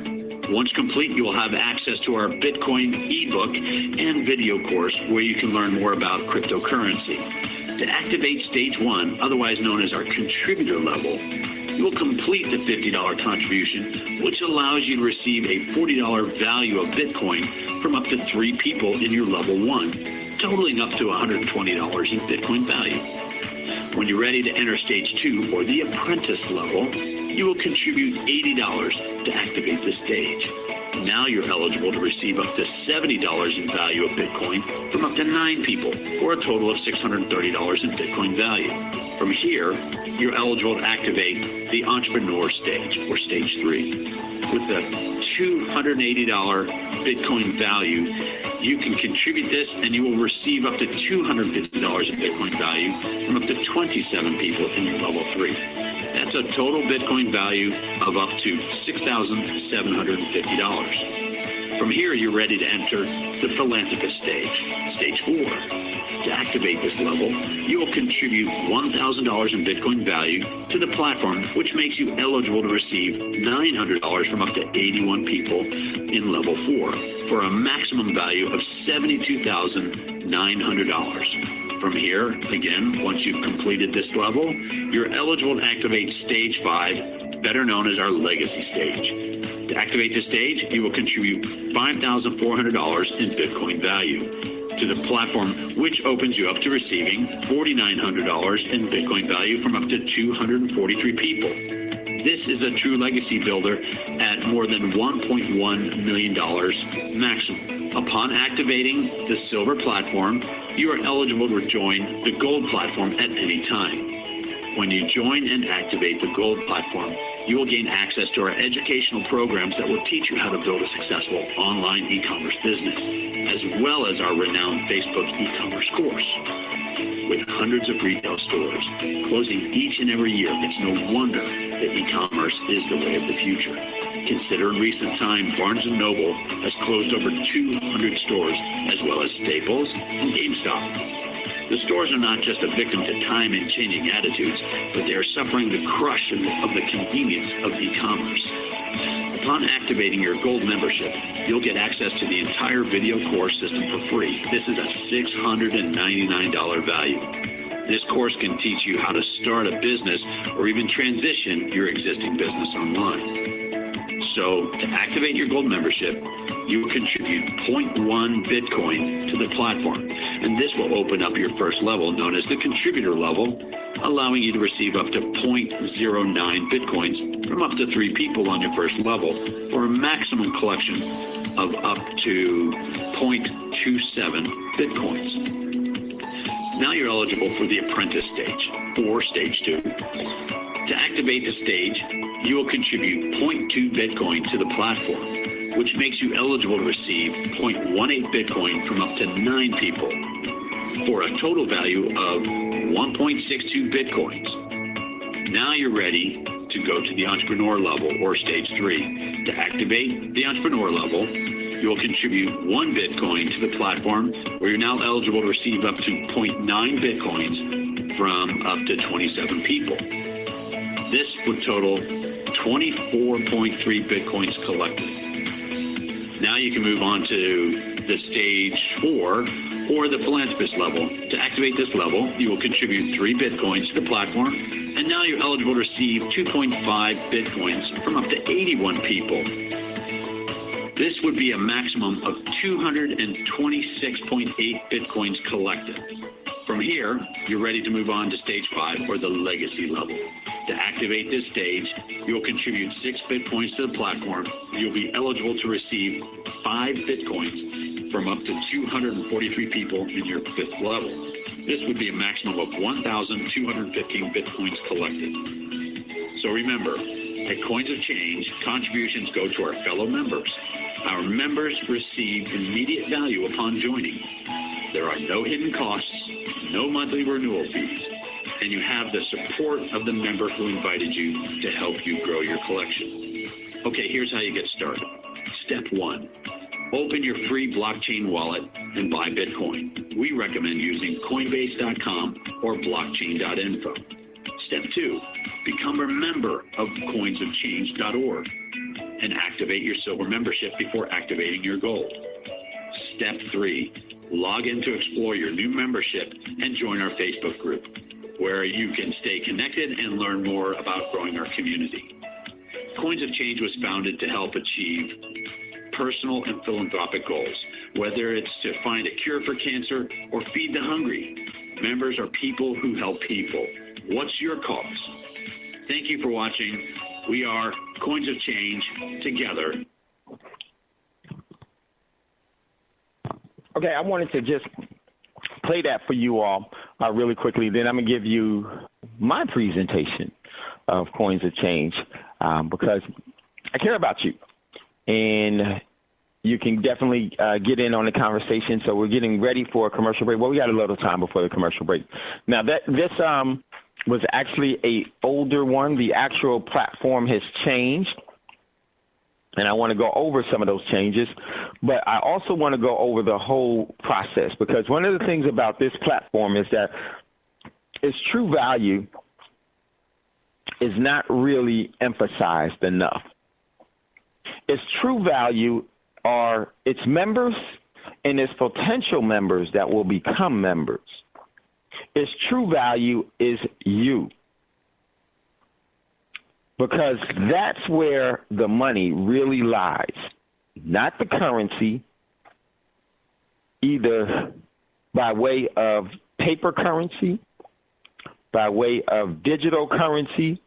Once complete, you will have access to our Bitcoin ebook and video course where you can learn more about cryptocurrency. To activate Stage 1, otherwise known as our contributor level, you will complete the $50 contribution, which allows you to receive a $40 value of Bitcoin from up to 3 people in your level 1. Totaling up to $120 in Bitcoin value. When you're ready to enter Stage 2, or the apprentice level, you will contribute $80 to activate the stage. Now you're eligible to receive up to $70 in value of Bitcoin from up to 9 people, or a total of $630 in Bitcoin value. From here, you're eligible to activate the entrepreneur stage, or Stage 3. With the $280 Bitcoin value, you can contribute this and you will receive up to $250 in Bitcoin value from up to 27 people in your level 3. That's a total Bitcoin value of up to $6,750. From here, you're ready to enter the philanthropist stage, Stage 4. To activate this level, you will contribute $1,000 in Bitcoin value to the platform, which makes you eligible to receive $900 from up to 81 people in level 4 for a maximum value of $72,900. From here, again, once you've completed this level, you're eligible to activate Stage 5, better known as our legacy stage. To activate this stage, you will contribute $5,400 in Bitcoin value to the platform, which opens you up to receiving $4,900 in Bitcoin value from up to 243 people. This is a true legacy builder at more than $1.1 million maximum. Upon activating the Silver platform, you are eligible to join the Gold platform at any time. When you join and activate the Gold platform, you will gain access to our educational programs that will teach you how to build a successful online e-commerce business, as well as our renowned Facebook e-commerce course. With hundreds of retail stores closing each and every year, it's no wonder that e-commerce is the way of the future. Consider in recent time, Barnes & Noble has closed over 200 stores, as well as Staples and GameStop. The stores are not just a victim to time and changing attitudes, but they are suffering the crush of the convenience of e-commerce. Upon activating your Gold membership, you'll get access to the entire video course system for free. This is a $699 value. This course can teach you how to start a business or even transition your existing business online. So, to activate your Gold membership, you will contribute 0.1 Bitcoin to the platform, and this will open up your first level, known as the contributor level, allowing you to receive up to 0.09 Bitcoins from up to 3 people on your first level, for a maximum collection of up to 0.27 Bitcoins. Now you're eligible for the apprentice stage, or Stage 2. To activate the stage, you will contribute 0.2 Bitcoin to the platform, which makes you eligible to receive 0.18 Bitcoin from up to 9 people, for a total value of 1.62 Bitcoins. Now you're ready to go to the entrepreneur level, or Stage 3. To activate the entrepreneur level, you will contribute 1 Bitcoin to the platform, where you're now eligible to receive up to 0.9 Bitcoins from up to 27 people. This would total 24.3 Bitcoins collected. Now you can move on to the stage 4 or the philanthropist level. To activate this level, you will contribute 3 Bitcoins to the platform, and now you're eligible to receive 2.5 Bitcoins from up to 81 people. This would be a maximum of 226.8 Bitcoins collected. From here, you're ready to move on to stage 5 or the legacy level. To activate this stage, you'll contribute 6 Bitcoins to the platform. You'll be eligible to receive 5 Bitcoins from up to 243 people in your 5th level. This would be a maximum of 1,215 Bitcoins collected. So remember, at Coins of Change, contributions go to our fellow members. Our members receive immediate value upon joining. There are no hidden costs, no monthly renewal fees, and you have the support of the member who invited you to help you grow your collection. Okay, here's how you get started. Step 1, open your free blockchain wallet and buy Bitcoin. We recommend using Coinbase.com or blockchain.info. Step 2, become a member of coinsofchange.org and activate your silver membership before activating your gold. Step 3, log in to explore your new membership and join our Facebook group, where you can stay connected and learn more about growing our community. Coins of Change was founded to help achieve personal and philanthropic goals, whether it's to find a cure for cancer or feed the hungry. Members are people who help people. What's your cause? Thank you for watching. We are Coins of Change, together. Okay, I wanted to just play that for you all really quickly. Then I'm going to give you my presentation of Coins of Change because I care about you. And you can definitely get in on the conversation. So we're getting ready for a commercial break. Well, we got a little time before the commercial break. Now, this was actually a older one. The actual platform has changed, and I want to go over some of those changes. But I also want to go over the whole process, because one of the things about this platform is that its true value is not really emphasized enough. Its true value are its members and its potential members that will become members. Its true value is you, because that's where the money really lies, not the currency, either by way of paper currency, by way of digital currency,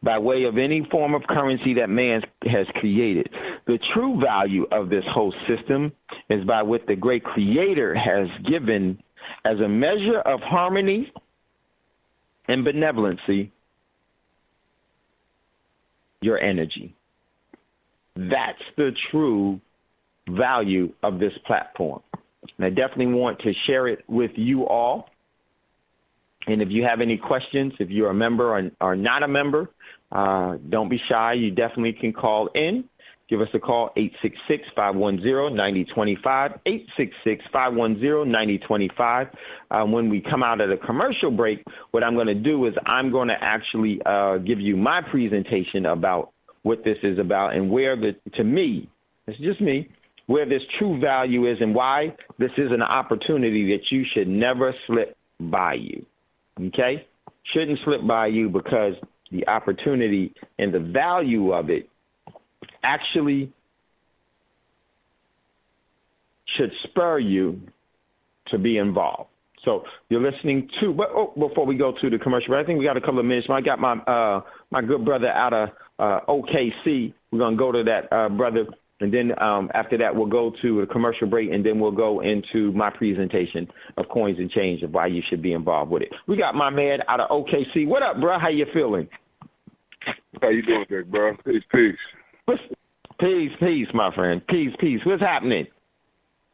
by way of any form of currency that man has created. The true value of this whole system is by what the great Creator has given as a measure of harmony and benevolency, your energy. That's the true value of this platform. And I definitely want to share it with you all. And if you have any questions, if you're a member or not a member, don't be shy. You definitely can call in. Give us a call, 866-510-9025, 866-510-9025. When we come out of the commercial break, what I'm going to do is I'm going to actually give you my presentation about what this is about and where to me, it's just me, where this true value is and why this is an opportunity that you should never slip by you. Okay? Shouldn't slip by you, because the opportunity and the value of it actually should spur you to be involved. So you're listening to, but before we go to the commercial, I think we got a couple of minutes. I got my good brother out of OKC. We're going to go to that brother, and then after that we'll go to a commercial break, and then we'll go into my presentation of Coins and Change and why you should be involved with it. We got my man out of OKC. What up, bro? How you feeling? How you doing, big bro? Peace. Peace, my friend. Peace. What's happening?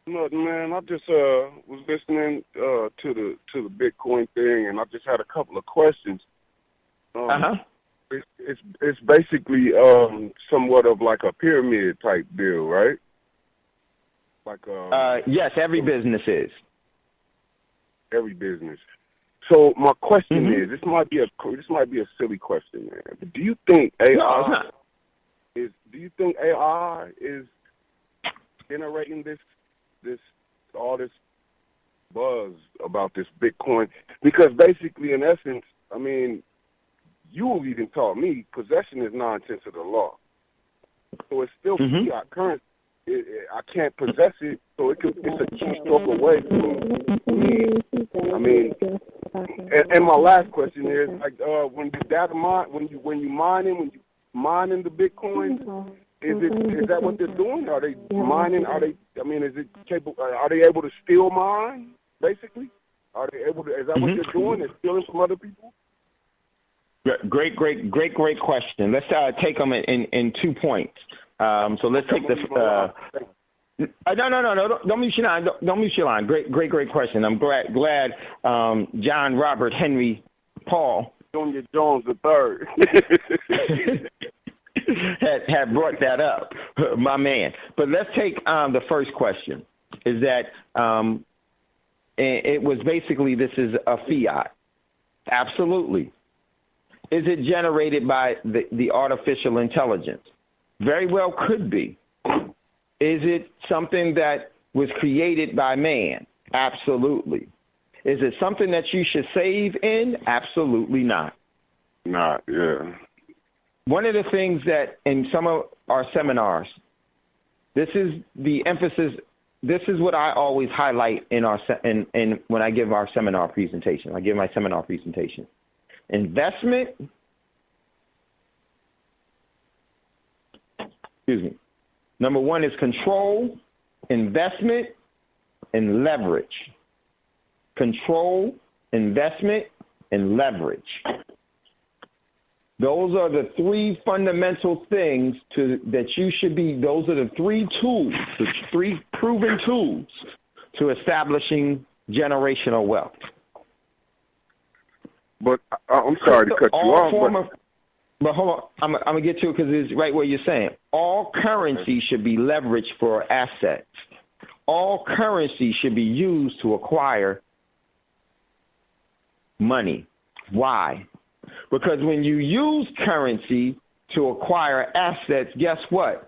Nothing, man. I just was listening to the Bitcoin thing, and I just had a couple of questions. It's basically somewhat of like a pyramid type deal, right? Like yes, every business is. Every business. So my question is, this might be a silly question, man. But do you think AI is generating all this buzz about this Bitcoin? Because basically, in essence, I mean, you even taught me possession is 9/10 of the law. So it's still fiat currency. I can't possess it, so it's a keystroke away from me. I mean, and my last question is, like, when you data mine, when you mining the Bitcoin, is that what they're doing? Are they mining? Is it capable? Are they able to steal mine? Basically, are they able to? Is that what they're doing? They're stealing from other people? Great question. Let's take them in 2 points. So let's take this. No. Don't mute your line. Don't mute your line. Great question. I'm glad John Robert Henry Paul Junior Jones III had brought that up, my man. But let's take the first question. Is that it was basically, this is a fiat. Absolutely. Is it generated by the artificial intelligence? Very well could be. Is it something that was created by man? Absolutely. Is it something that you should save in? Absolutely not. Not, yeah. One of the things that in some of our seminars, this is the emphasis, this is what I always highlight in when I give our seminar presentation. I give my seminar presentation. Investment, number one is control, investment, and leverage. Control, investment, and leverage. Those are the three fundamental things that you should be, those are the three tools, the three proven tools to establishing generational wealth. But I'm sorry to cut you off. But hold on, I'm going to get to it because it's right where you're saying. All currency should be leveraged for assets. All currency should be used to acquire money. Why? Because when you use currency to acquire assets, guess what?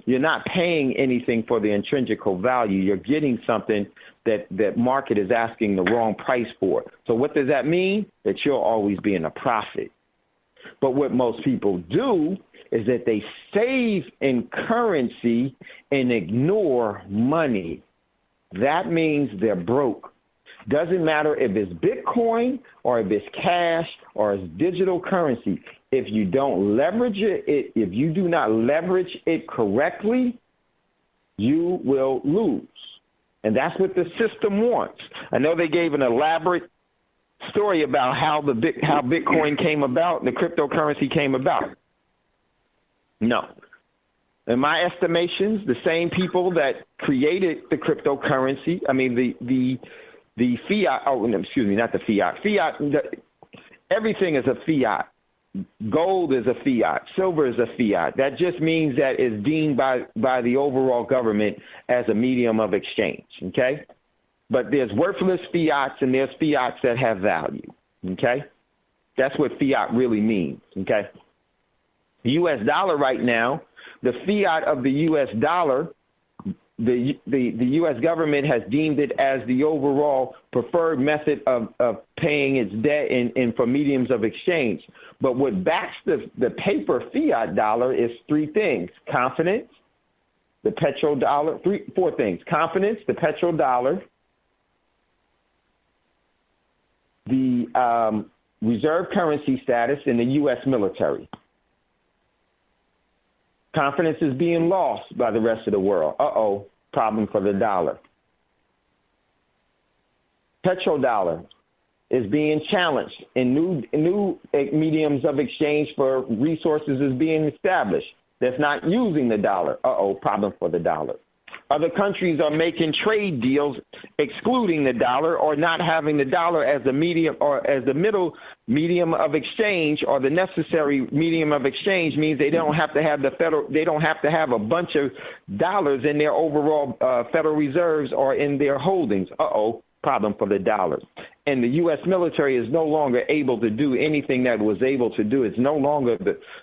You're not paying anything for the intrinsic value. You're getting something that market is asking the wrong price for. So what does that mean? That you'll always be in a profit. But what most people do is that they save in currency and ignore money. That means they're broke. Doesn't matter if it's Bitcoin or if it's cash or it's digital currency. If you don't leverage it, if you do not leverage it correctly, you will lose. And that's what the system wants. I know they gave an elaborate story about how Bitcoin came about, the cryptocurrency came about. No. In my estimations, the same people that created the cryptocurrency, the fiat, not the fiat. Everything is a fiat. Gold is a fiat. Silver is a fiat. That just means that it's deemed by the overall government as a medium of exchange, okay? But there's worthless fiats and there's fiats that have value, okay? That's what fiat really means, okay? The U.S. dollar right now, the fiat of the U.S. dollar, the U.S. government has deemed it as the overall preferred method of paying its debt and for mediums of exchange. But what backs the paper fiat dollar is three things: confidence, the petrodollar, four things: confidence, the petrodollar, the reserve currency status, and the U.S. military. Confidence is being lost by the rest of the world. Problem for the dollar. Petrodollar is being challenged, and new mediums of exchange for resources is being established that's not using the dollar. Problem for the dollar. Other countries are making trade deals excluding the dollar or not having the dollar as the medium or as the middle medium of exchange, or the necessary medium of exchange means they don't have to have they don't have to have a bunch of dollars in their overall Federal Reserves or in their holdings. Problem for the dollar. And the U.S. military is no longer able to do anything that was able to do. It's no longer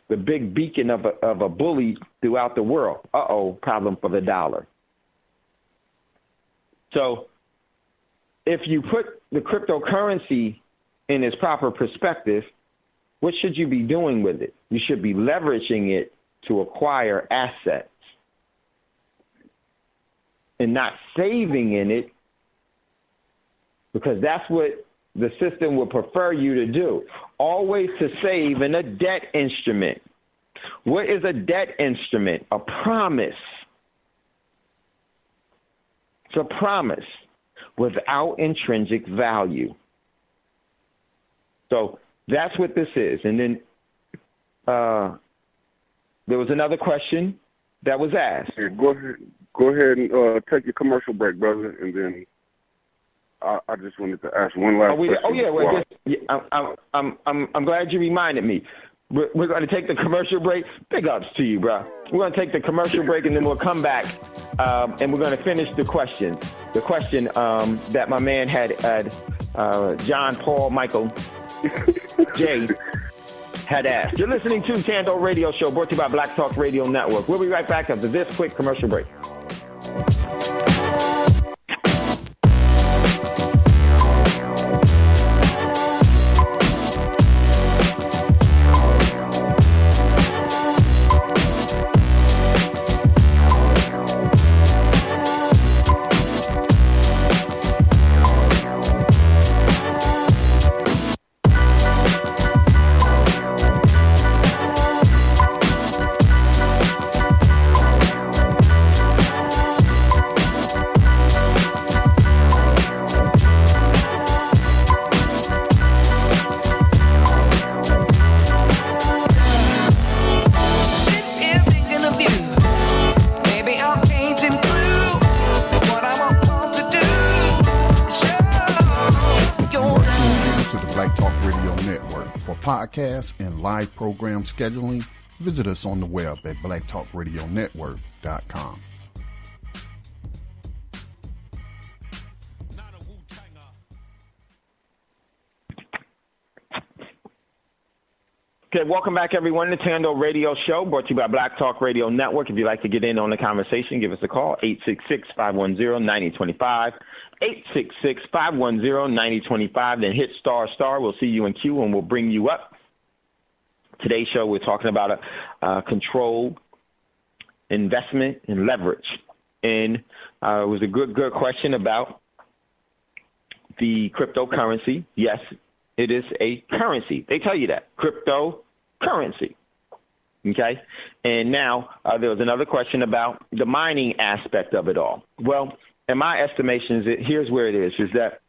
the big beacon of a bully throughout the world. Problem for the dollar. So if you put the cryptocurrency in its proper perspective, what should you be doing with it? You should be leveraging it to acquire assets and not saving in it, because that's what the system would prefer you to do. Always to save in a debt instrument. What is a debt instrument? A promise. It's a promise without intrinsic value. So that's what this is. And then there was another question that was asked. Yeah, go ahead and take your commercial break, brother, and then I just wanted to ask one last question. I'm glad you reminded me. We're going to take the commercial break. Big ups to you, bro. We're going to take the commercial break, and then we'll come back, and we're going to finish the question. The question that my man had John Paul Michael J had asked. You're listening to Thando Radio Show, brought to you by Black Talk Radio Network. We'll be right back after this quick commercial break. Podcasts and live program scheduling, visit us on the web at blacktalkradionetwork.com. Okay, welcome back, everyone, to Thando Radio Show, brought to you by Black Talk Radio Network. If you'd like to get in on the conversation, give us a call, 866-510-9025. 866-510-9025. Then hit **. We'll see you in queue, and we'll bring you up. Today's show, we're talking about a controlled investment and leverage. And it was a good question about the cryptocurrency. Yes, it is a currency. They tell you that. Cryptocurrency. Okay? And now there was another question about the mining aspect of it all. Well, in my estimations, here's where it is that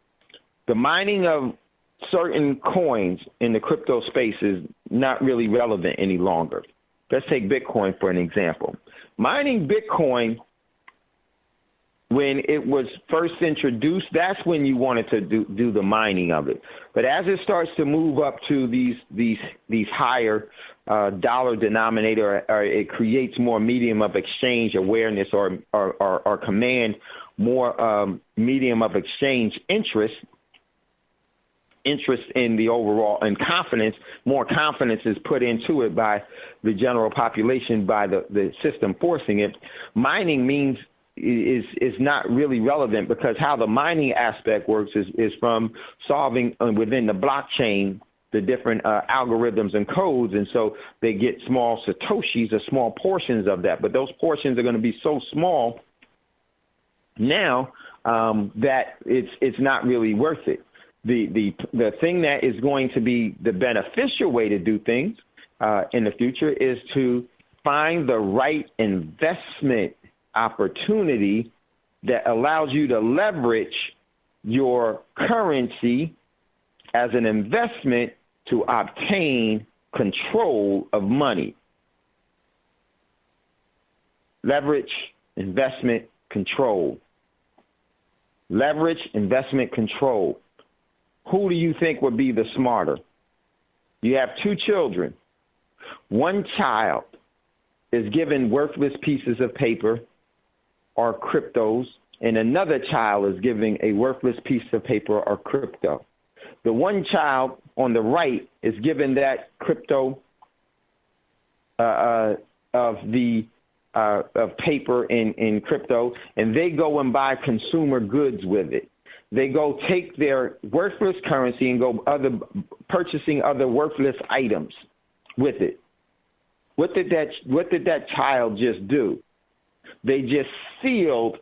the mining of certain coins in the crypto space is not really relevant any longer. Let's take Bitcoin for an example. Mining Bitcoin, when it was first introduced, that's when you wanted to do the mining of it. But as it starts to move up to these higher dollar denominator, or it creates more medium of exchange awareness or command more medium of exchange interest in the overall, and confidence, more confidence is put into it by the general population, by the system forcing it. Mining means is not really relevant, because how the mining aspect works is from solving within the blockchain the different algorithms and codes, and so they get small satoshis or small portions of that, but those portions are going to be so small now that it's not really worth it. The thing that is going to be the beneficial way to do things in the future is to find the right investment opportunity that allows you to leverage your currency as an investment to obtain control of money. Leverage, investment, control. Leverage, investment, control. Who do you think would be the smarter? You have two children. One child is given worthless pieces of paper or cryptos, and another child is giving a worthless piece of paper or crypto. The one child on the right is given that crypto of the of paper in crypto, and they go and buy consumer goods with it. They go take their worthless currency and go purchasing other worthless items with it. What did that child just do? They just sealed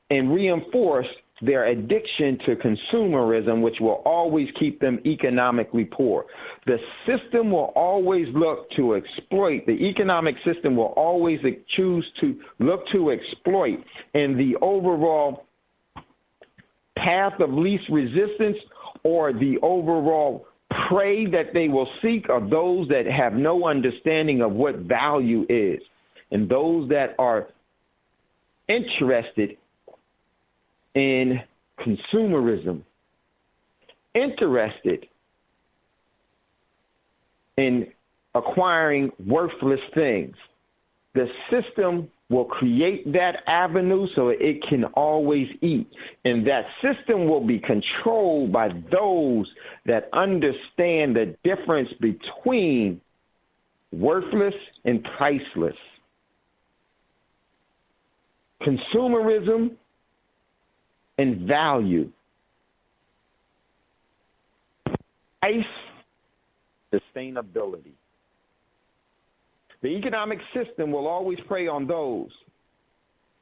and reinforced their addiction to consumerism, which will always keep them economically poor. The system will always look to exploit. The economic system will always choose to look to exploit. And the overall path of least resistance, or the overall prey that they will seek, are those that have no understanding of what value is, and those that are interested in consumerism, interested in acquiring worthless things. The system will create that avenue so it can always eat. And that system will be controlled by those that understand the difference between worthless and priceless. Consumerism and value. Price, sustainability. The economic system will always prey on those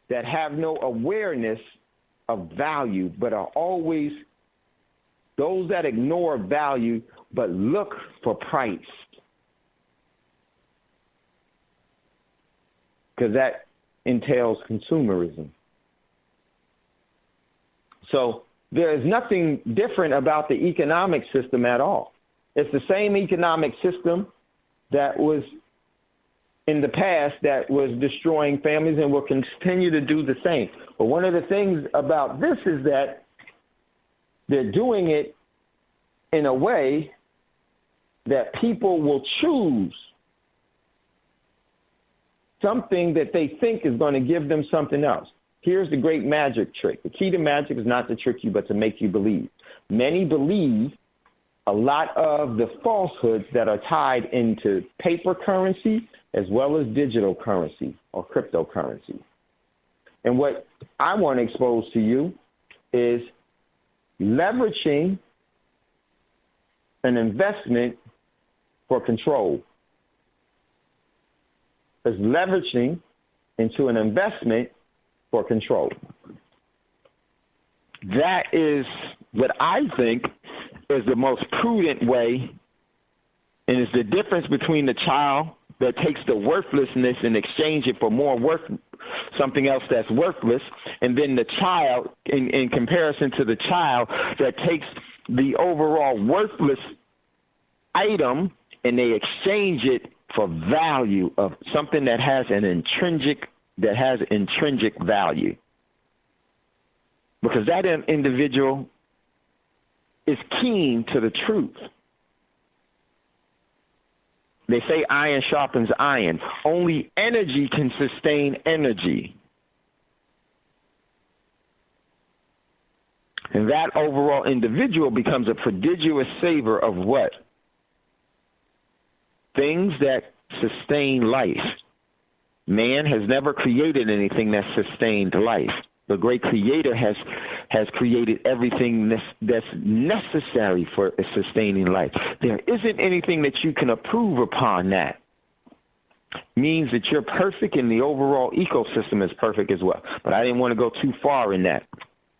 that have no awareness of value, but are always those that ignore value but look for price. Because that entails consumerism. So there is nothing different about the economic system at all. It's the same economic system that was in the past that was destroying families and will continue to do the same. But one of the things about this is that they're doing it in a way that people will choose something that they think is going to give them something else. Here's the great magic trick. The key to magic is not to trick you, but to make you believe. Many believe a lot of the falsehoods that are tied into paper currency as well as digital currency or cryptocurrency. And what I want to expose to you is leveraging an investment for control. Is leveraging into an investment for control. That is what I think is the most prudent way, and is the difference between the child that takes the worthlessness and exchange it for something else that's worthless, and then the child, in comparison to the child that takes the overall worthless item and they exchange it for value of something that has intrinsic value. Because that individual is keen to the truth. They say iron sharpens iron. Only energy can sustain energy. And that overall individual becomes a prodigious saver of what? Things that sustain life. Man has never created anything that sustained life. The great creator has created everything that's necessary for sustaining life. There isn't anything that you can improve upon that. Means that you're perfect and the overall ecosystem is perfect as well. But I didn't want to go too far in that.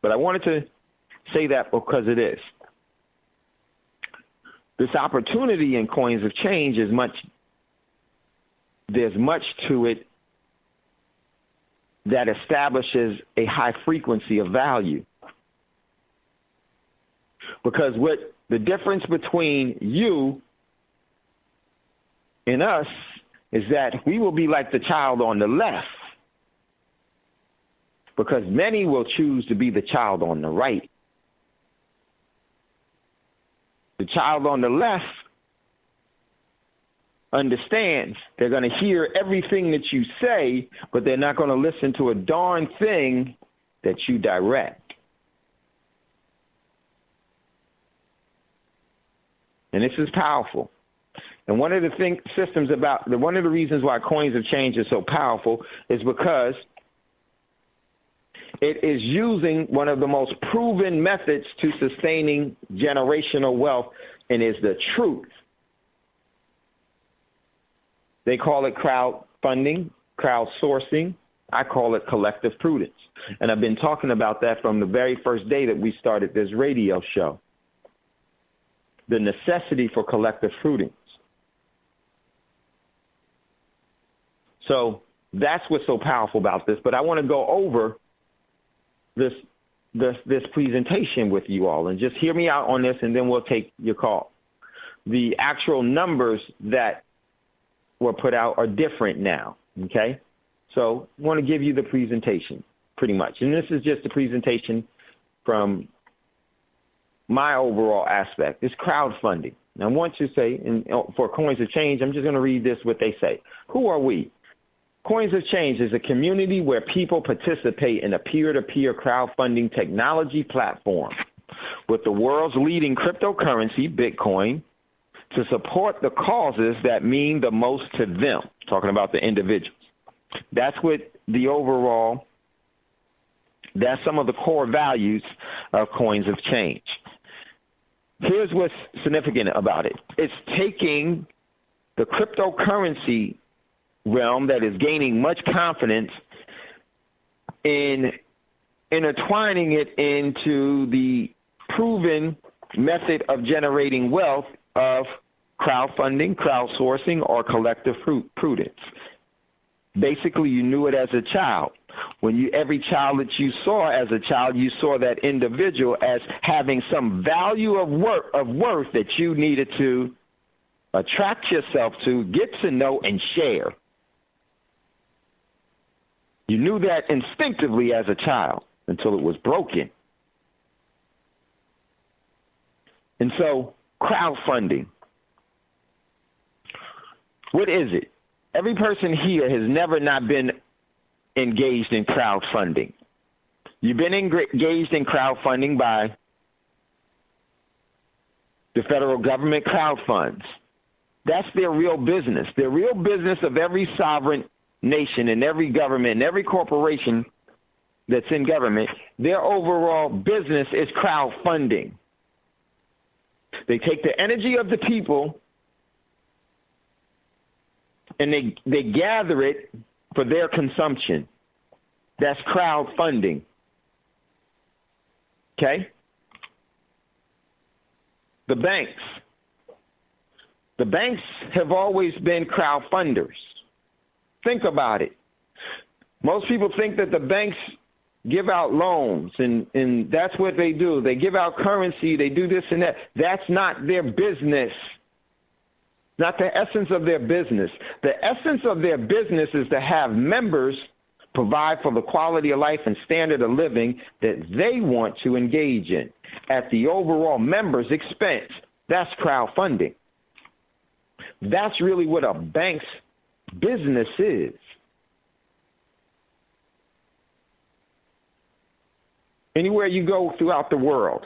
But I wanted to say that because it is. This opportunity in coins of change is there's much to it that establishes a high frequency of value. Because what the difference between you and us is that we will be like the child on the left, because many will choose to be the child on the right. The child on the left understands they're going to hear everything that you say, but they're not going to listen to a darn thing that you direct. And this is powerful. And one of the one of the reasons why Coins of Change is so powerful is because it is using one of the most proven methods to sustaining generational wealth, and is the truth. They call it crowdfunding, crowdsourcing. I call it collective prudence. And I've been talking about that from the very first day that we started this radio show. The necessity for collective prudence. So that's what's so powerful about this. But I want to go over this presentation with you all, and just hear me out on this, and then we'll take your call. The actual numbers that were put out are different now, okay? So I want to give you the presentation pretty much. And this is just a presentation from my overall aspect. It's crowdfunding. Now I want you to say, and for Coins of Change, I'm just going to read this, what they say. Who are we? Coins of Change is a community where people participate in a peer-to-peer crowdfunding technology platform with the world's leading cryptocurrency, Bitcoin, to support the causes that mean the most to them, talking about the individuals. That's what the overall, that's some of the core values of Coins of Change. Here's what's significant about it. It's taking the cryptocurrency realm that is gaining much confidence in intertwining it into the proven method of generating wealth of crowdfunding, crowdsourcing, or collective prudence. Basically, you knew it as a child. When every child that you saw as a child, you saw that individual as having some value of worth that you needed to attract yourself to, get to know, and share. You knew that instinctively as a child until it was broken. And so, crowdfunding. What is it? Every person here has never not been engaged in crowdfunding. You've been engaged in crowdfunding by the federal government crowd funds. That's their real business. The real business of every sovereign nation and every government and every corporation that's in government, their overall business is crowdfunding. They take the energy of the people and they gather it for their consumption. That's crowdfunding. Okay? The banks. The banks have always been crowdfunders. Think about it. Most people think that the banks give out loans, and that's what they do. They give out currency, they do this and that. That's not their business. Not the essence of their business. The essence of their business is to have members provide for the quality of life and standard of living that they want to engage in at the overall member's expense. That's crowdfunding. That's really what a bank's business is. Anywhere you go throughout the world,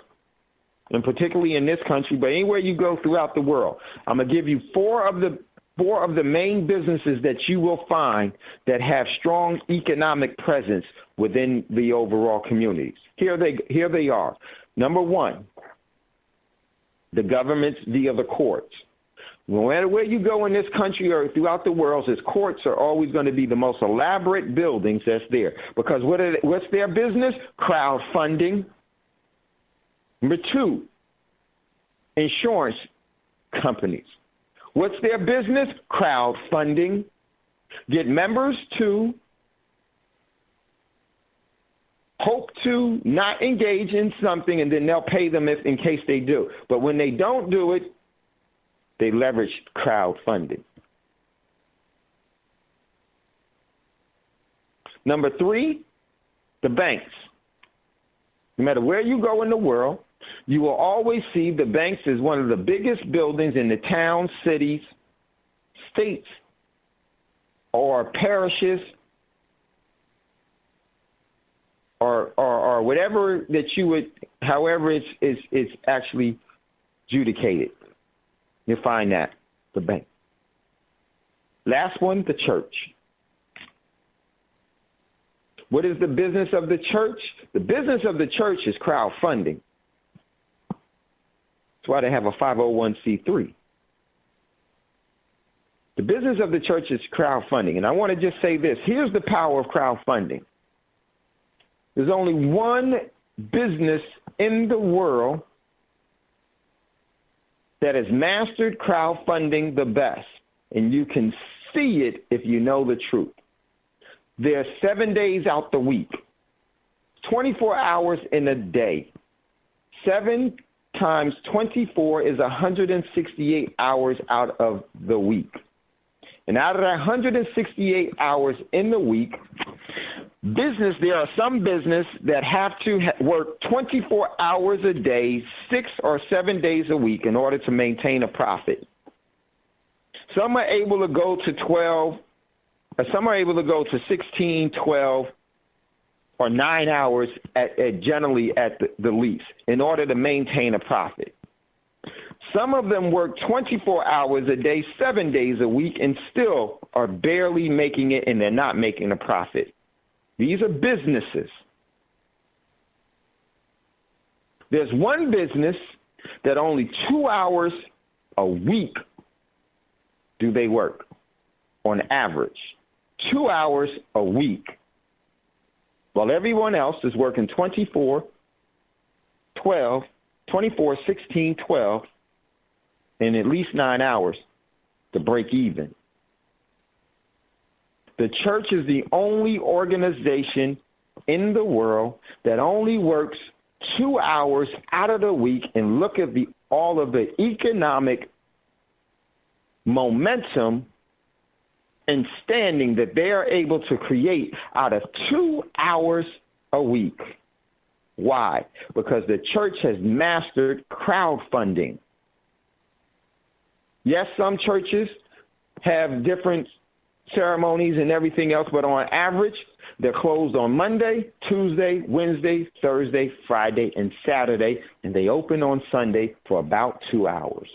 and particularly in this country, but anywhere you go throughout the world, I'm going to give you four of the main businesses that you will find that have strong economic presence within the overall communities. Here they are. Number one, the governments via the courts. No matter where you go in this country or throughout the world, its courts are always going to be the most elaborate buildings that's there. Because what's their business? Crowdfunding. Number two, insurance companies. What's their business? Crowdfunding. Get members to hope to not engage in something, and then they'll pay them in case they do. But when they don't do it, they leverage crowdfunding. Number three, the banks. No matter where you go in the world, you will always see the banks as one of the biggest buildings in the towns, cities, states, or parishes, or whatever that you would, however it's actually adjudicated. You find that, the bank. Last one, the church. What is the business of the church? The business of the church is crowdfunding. That's why they have a 501c3. The business of the church is crowdfunding. And I want to just say this. Here's the power of crowdfunding. There's only one business in the world that has mastered crowdfunding the best. And you can see it if you know the truth. There's 7 days out the week, 24 hours in a day. 7 times 24 is 168 hours out of the week. And out of that 168 hours in the week, there are some business that have to work 24 hours a day, 6 or 7 days a week in order to maintain a profit. Some are able to go to 12, some are able to go to 16, 12, or 9 hours generally at the least in order to maintain a profit. Some of them work 24 hours a day, 7 days a week, and still are barely making it, and they're not making a profit. These are businesses. There's one business that only 2 hours a week do they work on average. 2 hours a week. While everyone else is working 24, 12, 24, 16, 12, and at least 9 hours to break even. The church is the only organization in the world that only works 2 hours out of the week, and look at all of the economic momentum and standing that they are able to create out of 2 hours a week. Why? Because the church has mastered crowdfunding. Yes, some churches have different ceremonies and everything else, but on average, they're closed on Monday, Tuesday, Wednesday, Thursday, Friday, and Saturday, and they open on Sunday for about 2 hours.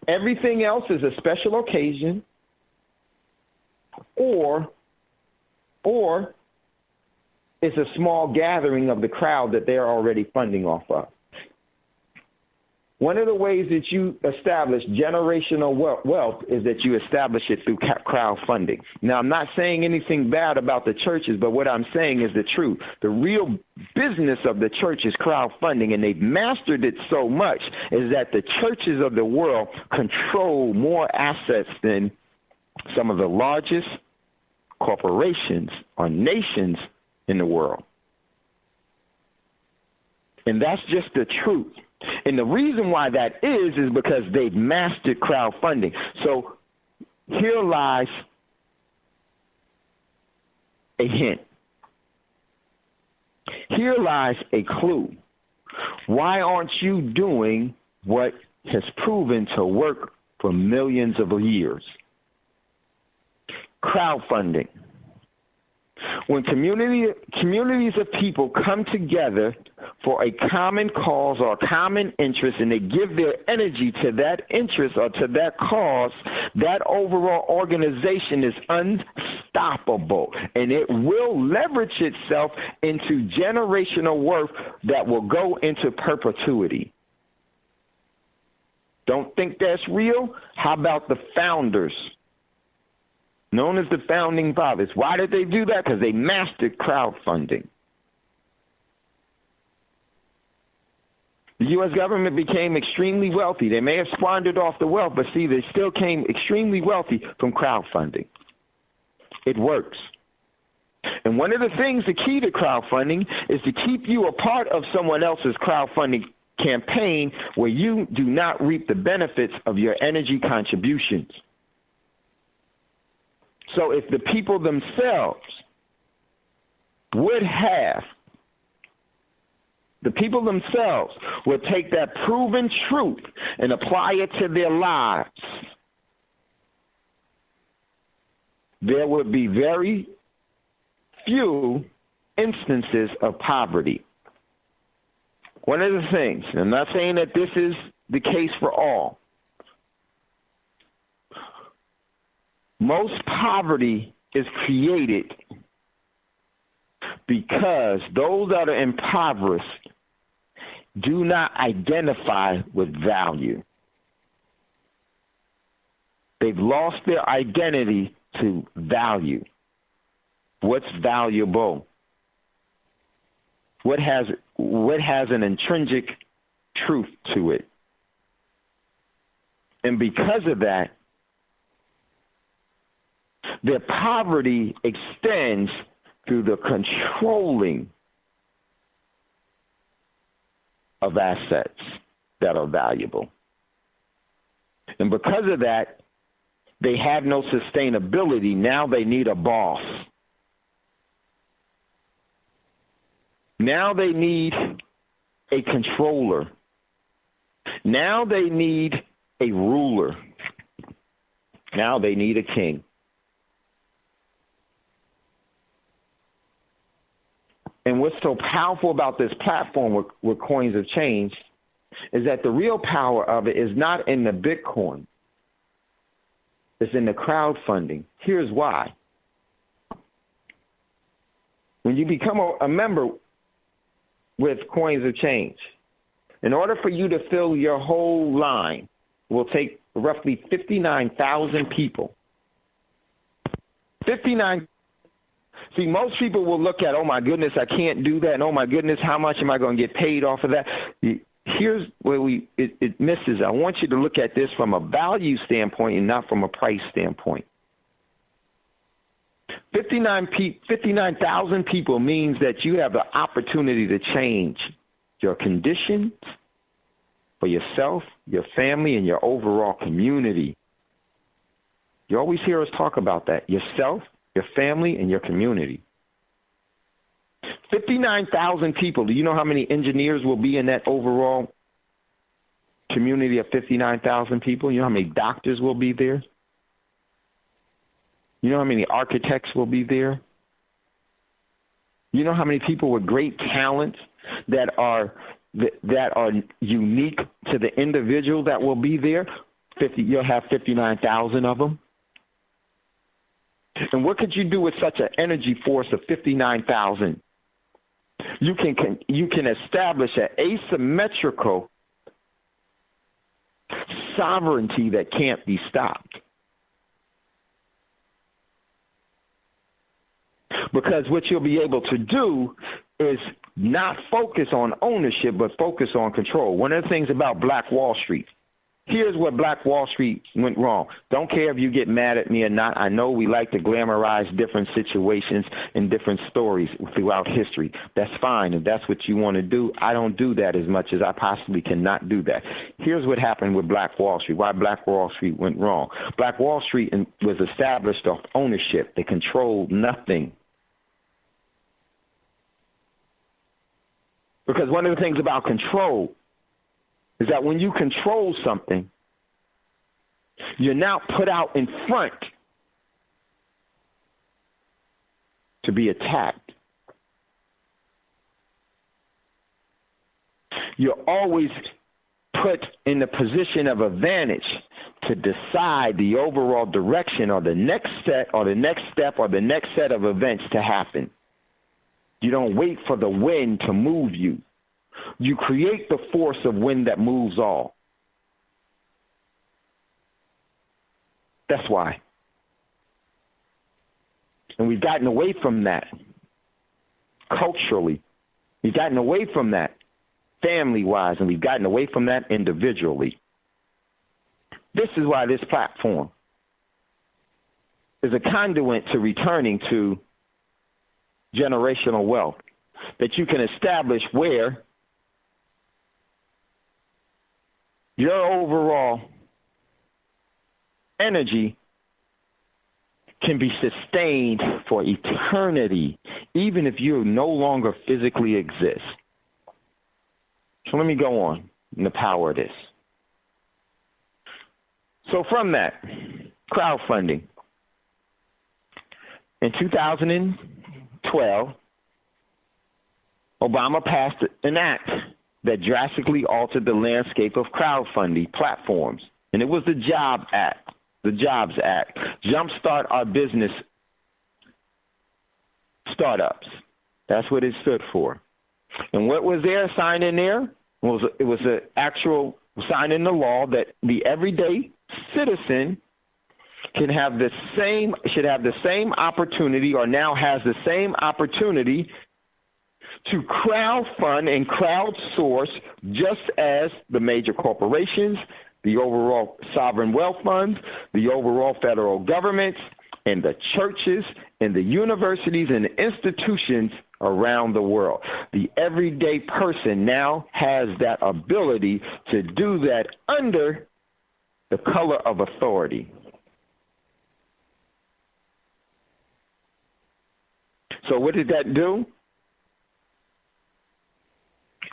Everything else is a special occasion or it's a small gathering of the crowd that they're already funding off of. One of the ways that you establish generational wealth is that you establish it through crowdfunding. Now, I'm not saying anything bad about the churches, but what I'm saying is the truth. The real business of the church is crowdfunding, and they've mastered it so much is that the churches of the world control more assets than some of the largest corporations or nations in the world. And that's just the truth. And the reason why that is because they've mastered crowdfunding. So here lies a hint. Here lies a clue. Why aren't you doing what has proven to work for millions of years? Crowdfunding. When communities of people come together for a common cause or a common interest, and they give their energy to that interest or to that cause, that overall organization is unstoppable, and it will leverage itself into generational worth that will go into perpetuity. Don't think that's real? How about the founders, known as the founding fathers? Why did they do that? Because they mastered crowdfunding. The U.S. government became extremely wealthy. They may have squandered off the wealth, but see, they still came extremely wealthy from crowdfunding. It works. And one of the things, the key to crowdfunding, is to keep you a part of someone else's crowdfunding campaign where you do not reap the benefits of your energy contributions. So if the people themselves would take that proven truth and apply it to their lives, there would be very few instances of poverty. One of the things, and I'm not saying that this is the case for all, Most poverty is created because those that are impoverished do not identify with value. They've lost their identity to value. What's valuable? What has an intrinsic truth to it? And because of that, their poverty extends through the controlling of assets that are valuable. And because of that, they have no sustainability. Now they need a boss. Now they need a controller. Now they need a ruler. Now they need a king. And what's so powerful about this platform with Coins of Change is that the real power of it is not in the Bitcoin. It's in the crowdfunding. Here's why. When you become a member with Coins of Change, in order for you to fill your whole line, it will take roughly 59,000 people. 59. See, most people will look at, oh, my goodness, I can't do that. And, oh, my goodness, how much am I going to get paid off of that? Here's where it misses. I want you to look at this from a value standpoint and not from a price standpoint. 59,000 people means that you have the opportunity to change your conditions for yourself, your family, and your overall community. You always hear us talk about that, yourself, your family, and your community. 59,000 people. Do you know how many engineers will be in that overall community of 59,000 people? You know how many doctors will be there? You know how many architects will be there? You know how many people with great talents that are unique to the individual that will be there? You'll have 59,000 of them. And what could you do with such an energy force of 59,000? You can establish an asymmetrical sovereignty that can't be stopped. Because what you'll be able to do is not focus on ownership, but focus on control. One of the things about Black Wall Street, here's where Black Wall Street went wrong. Don't care if you get mad at me or not. I know we like to glamorize different situations and different stories throughout history. That's fine. If that's what you want to do, I don't do that as much as I possibly cannot do that. Here's what happened with Black Wall Street, why Black Wall Street went wrong. Black Wall Street was established off ownership. They controlled nothing. Because one of the things about control is that when you control something, you're now put out in front to be attacked. You're always put in the position of advantage to decide the overall direction or the next set or the next step or the next set of events to happen. You don't wait for the wind to move you. You create the force of wind that moves all. That's why. And we've gotten away from that culturally. We've gotten away from that family-wise, and we've gotten away from that individually. This is why this platform is a conduit to returning to generational wealth that you can establish where your overall energy can be sustained for eternity, even if you no longer physically exist. So let me go on in the power of this. So from that, crowdfunding. In 2012, Obama passed an act that drastically altered the landscape of crowdfunding platforms. And it was the JOB Act. the Jobs Act, Jumpstart Our Business Startups. That's what it stood for. And what was there signed in there? It was an actual sign in the law that the everyday citizen should have the same opportunity, or now has the same opportunity, to crowdfund and crowdsource, just as the major corporations, the overall sovereign wealth funds, the overall federal governments, and the churches, and the universities and the institutions around the world. The everyday person now has that ability to do that under the color of authority. So what did that do?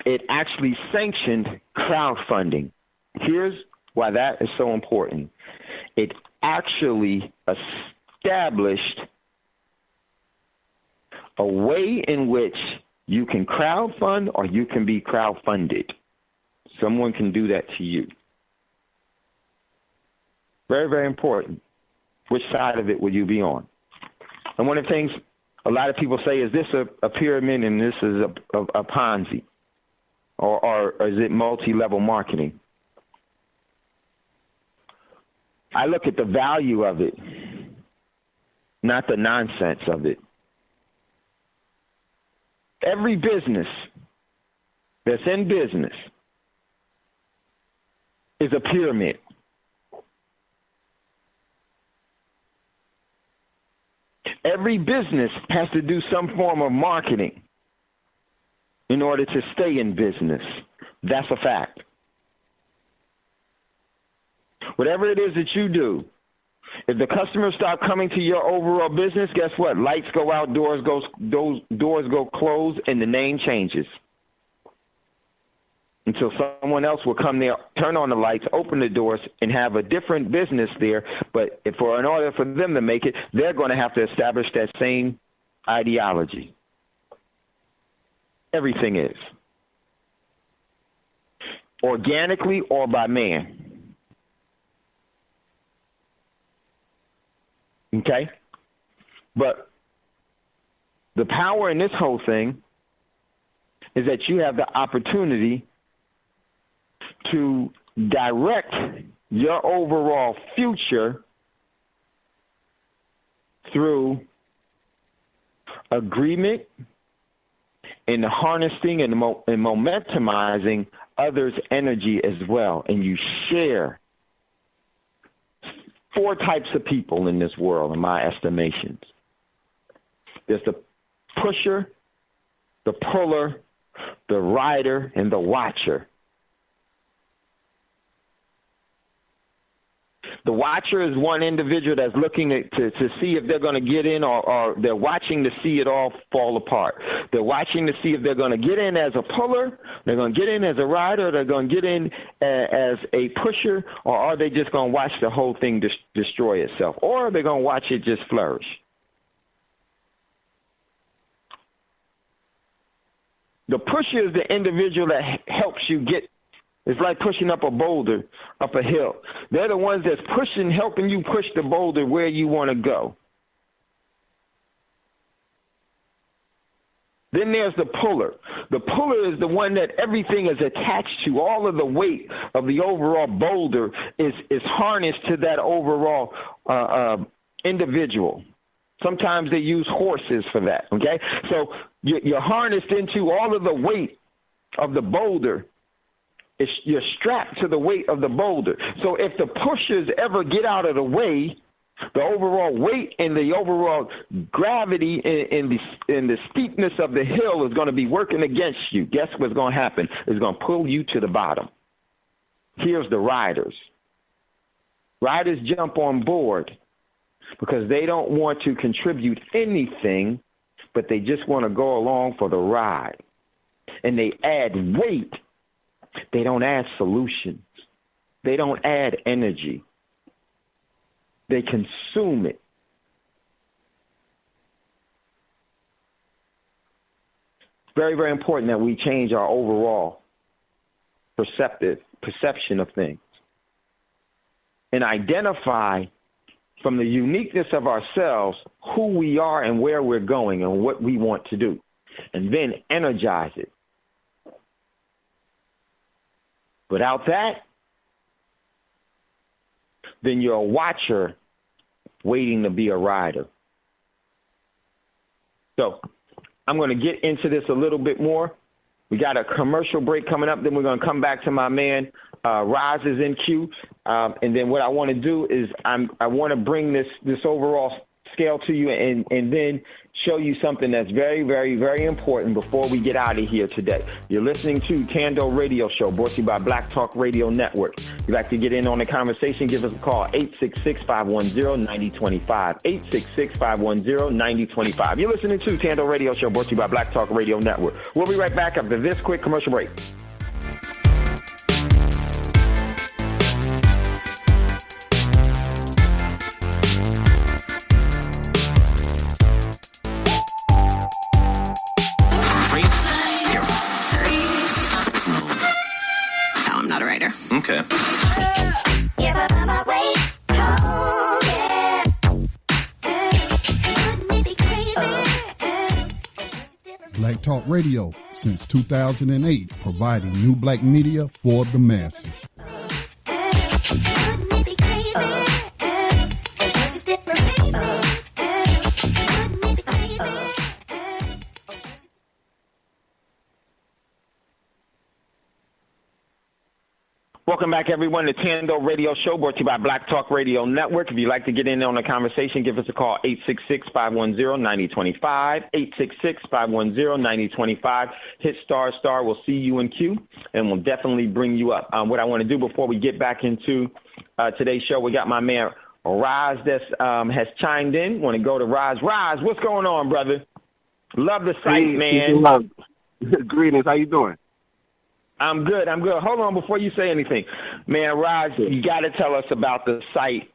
It actually sanctioned crowdfunding. Here's why that is so important. It actually established a way in which you can crowdfund or you can be crowdfunded. Someone can do that to you. Very, very important. Which side of it will you be on? And one of the things a lot of people say, is this a pyramid and this is a Ponzi? Or is it multi-level marketing? I look at the value of it, not the nonsense of it. Every business that's in business is a pyramid. Every business has to do some form of marketing in order to stay in business. That's a fact. Whatever it is that you do, if the customers stop coming to your overall business, guess what? Lights go out, doors go closed, and the name changes. Until someone else will come there, turn on the lights, open the doors, and have a different business there. But in order for them to make it, they're going to have to establish that same ideology. Everything is. Organically or by man. Okay? But the power in this whole thing is that you have the opportunity to direct your overall future through agreement and harnessing and momentumizing others' energy as well. And you share 4 types of people in this world, in my estimations. There's the pusher, the puller, the rider, and the watcher. The watcher is one individual that's looking to see if they're going to get in, or they're watching to see it all fall apart. They're watching to see if they're going to get in as a puller, they're going to get in as a rider, they're going to get in as a pusher, or are they just going to watch the whole thing destroy itself? Or are they going to watch it just flourish? The pusher is the individual that helps you get. It's like pushing up a boulder, up a hill. They're the ones that's pushing, helping you push the boulder where you want to go. Then there's the puller. The puller is the one that everything is attached to. All of the weight of the overall boulder is harnessed to that overall individual. Sometimes they use horses for that, okay? So you're harnessed into all of the weight of the boulder. You're strapped to the weight of the boulder. So if the pushers ever get out of the way, the overall weight and the overall gravity and the steepness of the hill is going to be working against you. Guess what's going to happen? It's going to pull you to the bottom. Here's the riders. Riders jump on board because they don't want to contribute anything, but they just want to go along for the ride. And they add weight. They don't add solutions. They don't add energy. They consume it. It's very, very important that we change our overall perception of things and identify from the uniqueness of ourselves, who we are and where we're going and what we want to do, and then energize it. Without that, then you're a watcher waiting to be a rider. So I'm going to get into this a little bit more. We got a commercial break coming up. Then we're going to come back to my man, Roz is in queue. And then what I want to do is I want to bring this overall scale to you and then show you something that's very, very, very important before we get out of here today. You're listening to Thando Radio Show, brought to you by Black Talk Radio Network. If you'd like to get in on the conversation, give us a call, 866-510-9025, 866-510-9025. You're listening to Thando Radio Show, brought to you by Black Talk Radio Network. We'll be right back after this quick commercial break. Okay. Black Talk Radio since 2008, providing new black media for the masses. Welcome back, everyone, to Thando Radio Show, brought to you by Black Talk Radio Network. If you'd like to get in on the conversation, give us a call, 866-510-9025, 866-510-9025. Hit **. We'll see you in queue, and we'll definitely bring you up. What I want to do before we get back into today's show, we got my man, Roz, that has chimed in. Want to go to Roz. Roz, what's going on, brother? Love the site, man. Greetings. How you doing? I'm good. Hold on before you say anything. Man, Raj, you got to tell us about the site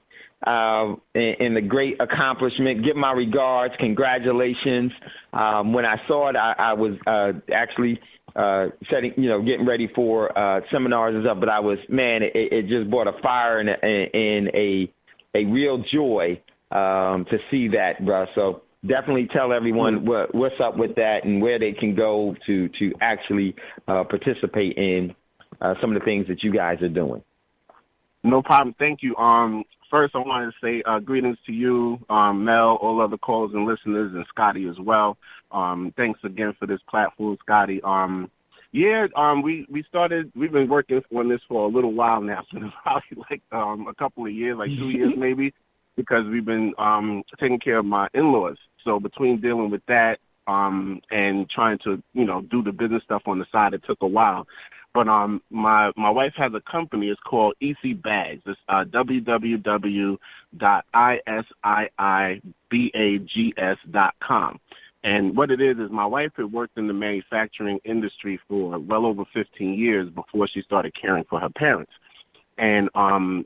and the great accomplishment. Give my regards. Congratulations. When I saw it, I was actually getting ready for seminars and stuff, but it just brought a fire and a real joy to see that, bro. So definitely tell everyone what's up with that and where they can go to actually participate in some of the things that you guys are doing. No problem. Thank you. First, I wanted to say greetings to you, Mel, all other callers and listeners, and Scotty as well. Thanks again for this platform, Scotty. We've been working on this for a little while now, so it's probably like a couple of years, like 2 years maybe, because we've been taking care of my in-laws. So between dealing with that and trying to, do the business stuff on the side, it took a while. But my wife has a company. It's called EC Bags. It's www.isiibags.com. And what it is my wife had worked in the manufacturing industry for well over 15 years before she started caring for her parents. And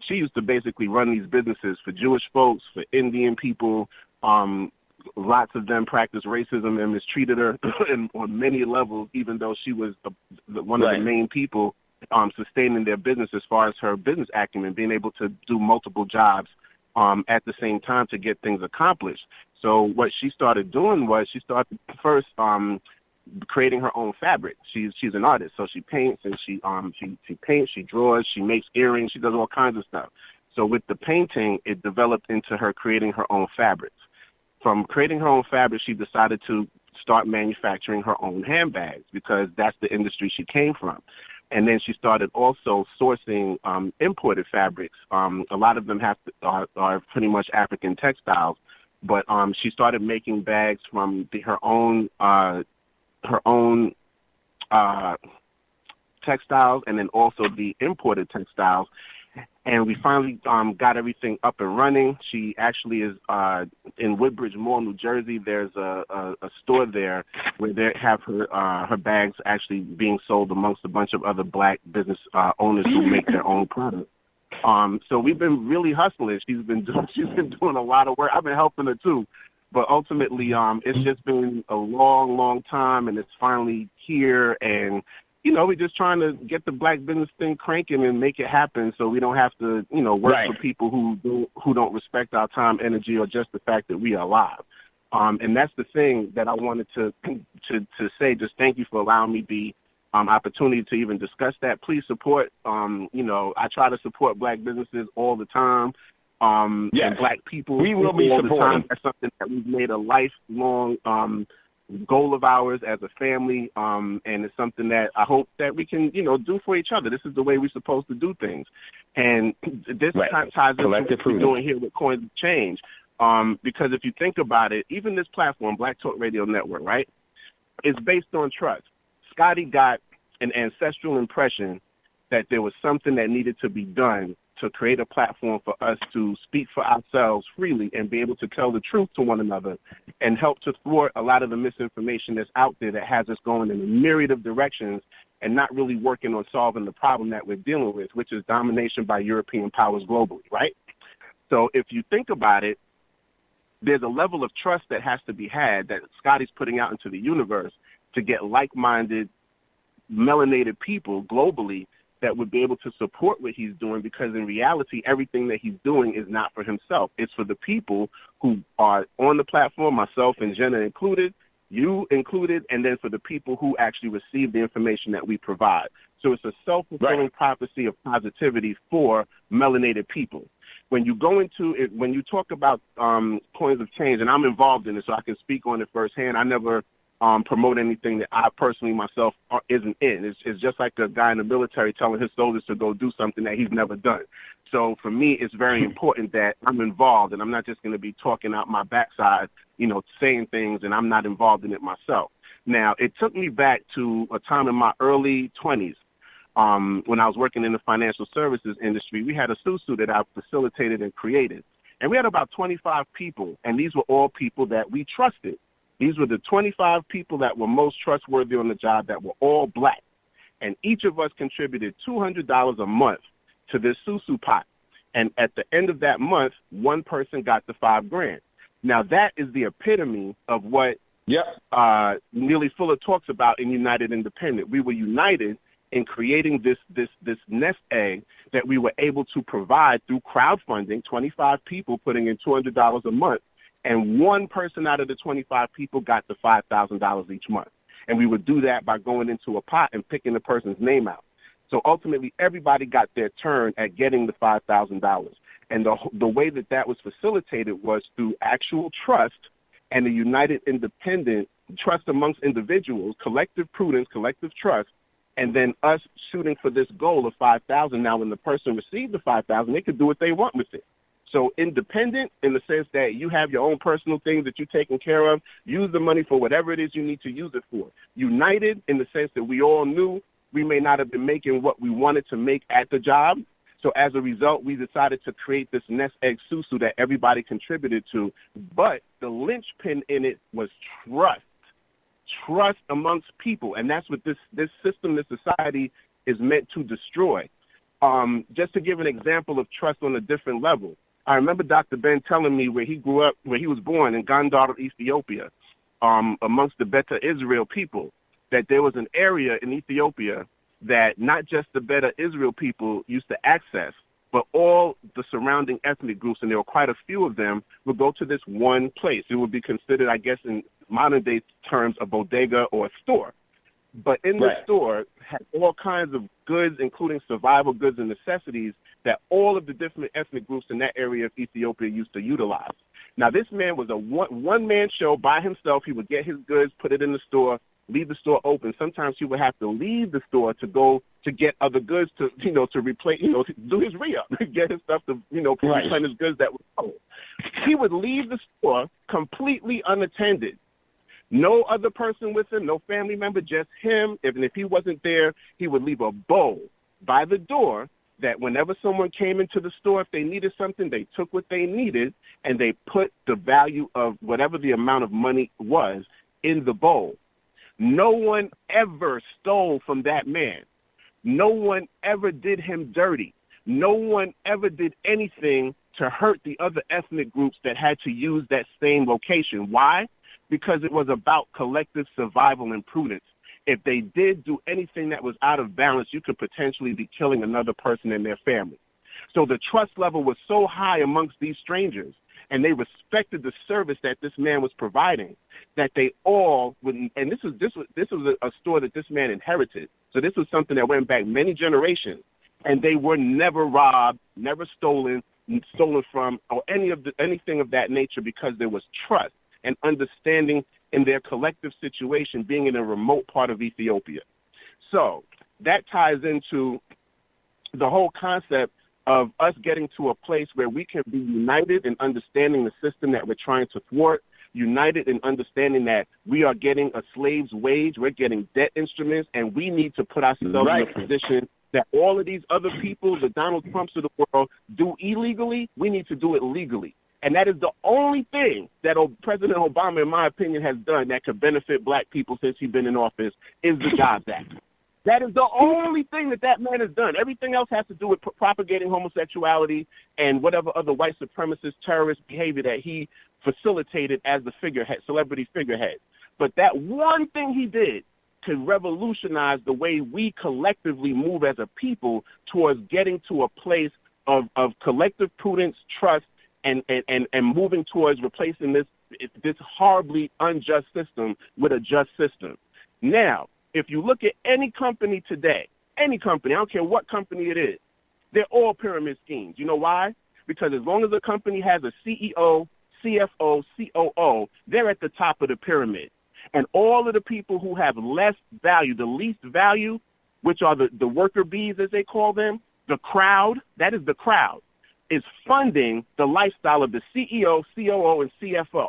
she used to basically run these businesses for Jewish folks, for Indian people. Lots of them practiced racism and mistreated her on many levels, even though she was one of the main people sustaining their business as far as her business acumen, being able to do multiple jobs at the same time to get things accomplished. So what she started doing was she started first creating her own fabric. She's an artist, so she paints and she paints, she draws, she makes earrings, she does all kinds of stuff. So with the painting, it developed into her creating her own fabrics. From creating her own fabric, she decided to start manufacturing her own handbags because that's the industry she came from. And then she started also sourcing imported fabrics. A lot of them are pretty much African textiles, but she started making bags from her own textiles and then also the imported textiles. And we finally got everything up and running. She actually is in Woodbridge Mall, New Jersey. There's a store there where they have her bags actually being sold amongst a bunch of other black business owners who make their own products. So we've been really hustling. She's been doing a lot of work. I've been helping her too. But ultimately, it's just been a long, long time, and it's finally here. And, we're just trying to get the black business thing cranking and make it happen so we don't have to, work for people who don't respect our time, energy, or just the fact that we are alive. And that's the thing that I wanted to say. Just thank you for allowing me the opportunity to even discuss that. Please support. I try to support black businesses all the time. And black people. We will be supporting. That's something that we've made a lifelong goal of ours as a family, and it's something that I hope that we can, do for each other. This is the way we're supposed to do things, and this ties into what we're doing here with Coins of Change. Because if you think about it, even this platform, Black Talk Radio Network, right, is based on trust. Scotty got an ancestral impression that there was something that needed to be done to create a platform for us to speak for ourselves freely and be able to tell the truth to one another and help to thwart a lot of the misinformation that's out there that has us going in a myriad of directions and not really working on solving the problem that we're dealing with, which is domination by European powers globally, right? So if you think about it, there's a level of trust that has to be had that Scotty's putting out into the universe to get like-minded, melanated people globally that would be able to support what he's doing, because in reality, everything that he's doing is not for himself. It's for the people who are on the platform, myself and Jenna included, you included, and then for the people who actually receive the information that we provide. So it's a self-fulfilling prophecy of positivity for melanated people. When you go into it, when you talk about Coins of Change, and I'm involved in it, so I can speak on it firsthand. I never promote anything that I personally myself isn't in. It's just like a guy in the military telling his soldiers to go do something that he's never done. So for me, it's very important that I'm involved, and I'm not just going to be talking out my backside, saying things, and I'm not involved in it myself. Now, it took me back to a time in my early 20s when I was working in the financial services industry. We had a susu that I facilitated and created, and we had about 25 people, and these were all people that we trusted. These were the 25 people that were most trustworthy on the job that were all black. And each of us contributed $200 a month to this susu pot. And at the end of that month, one person got the $5,000. Now, that is the epitome of what Neely Fuller talks about in United Independent. We were united in creating this nest egg that we were able to provide through crowdfunding, 25 people putting in $200 a month. And one person out of the 25 people got the $5,000 each month. And we would do that by going into a pot and picking the person's name out. So ultimately, everybody got their turn at getting the $5,000. And the way that was facilitated was through actual trust and a united independent trust amongst individuals, collective prudence, collective trust, and then us shooting for this goal of $5,000. Now, when the person received the $5,000, they could do what they want with it. So independent in the sense that you have your own personal things that you're taking care of. Use the money for whatever it is you need to use it for. United in the sense that we all knew we may not have been making what we wanted to make at the job. So as a result, we decided to create this nest egg susu that everybody contributed to. But the linchpin in it was trust amongst people. And that's what this system, this society is meant to destroy. Just to give an example of trust on a different level. I remember Dr. Ben telling me where he grew up, where he was born in Gondar, Ethiopia, amongst the Beta Israel people, that there was an area in Ethiopia that not just the Beta Israel people used to access, but all the surrounding ethnic groups, and there were quite a few of them, would go to this one place. It would be considered, I guess, in modern-day terms, a bodega or a store. But in the store had all kinds of goods, including survival goods and necessities, that all of the different ethnic groups in that area of Ethiopia used to utilize. Now, this man was a one-man show by himself. He would get his goods, put it in the store, leave the store open. Sometimes he would have to leave the store to go to get other goods to replace, to do his re-up, get his stuff to, replenish goods that were sold. He would leave the store completely unattended. No other person with him, no family member, just him. If he wasn't there, he would leave a bowl by the door that whenever someone came into the store, if they needed something, they took what they needed and they put the value of whatever the amount of money was in the bowl. No one ever stole from that man. No one ever did him dirty. No one ever did anything to hurt the other ethnic groups that had to use that same location. Why? Because it was about collective survival and prudence. If they did do anything that was out of balance, you could potentially be killing another person in their family. So the trust level was so high amongst these strangers, and they respected the service that this man was providing, that they all would. And this was a store that this man inherited. So this was something that went back many generations, and they were never robbed, never stolen from, or anything of that nature, because there was trust and understanding in their collective situation, being in a remote part of Ethiopia. So that ties into the whole concept of us getting to a place where we can be united in understanding the system that we're trying to thwart, united in understanding that we are getting a slave's wage, we're getting debt instruments, and we need to put ourselves in a position that all of these other people, the Donald Trumps of the world, do illegally, we need to do it legally. And that is the only thing that President Obama, in my opinion, has done that could benefit black people since he's been in office, is the Jobs Act. That is the only thing that man has done. Everything else has to do with propagating homosexuality and whatever other white supremacist terrorist behavior that he facilitated as the figurehead, celebrity figurehead. But that one thing he did could revolutionize the way we collectively move as a people towards getting to a place of collective prudence, trust, and moving towards replacing this horribly unjust system with a just system. Now, if you look at any company today, any company, I don't care what company it is, they're all pyramid schemes. You know why? Because as long as a company has a CEO, CFO, COO, they're at the top of the pyramid. And all of the people who have less value, the least value, which are the worker bees, as they call them, the crowd, that is the crowd, is funding the lifestyle of the CEO, COO, and CFO.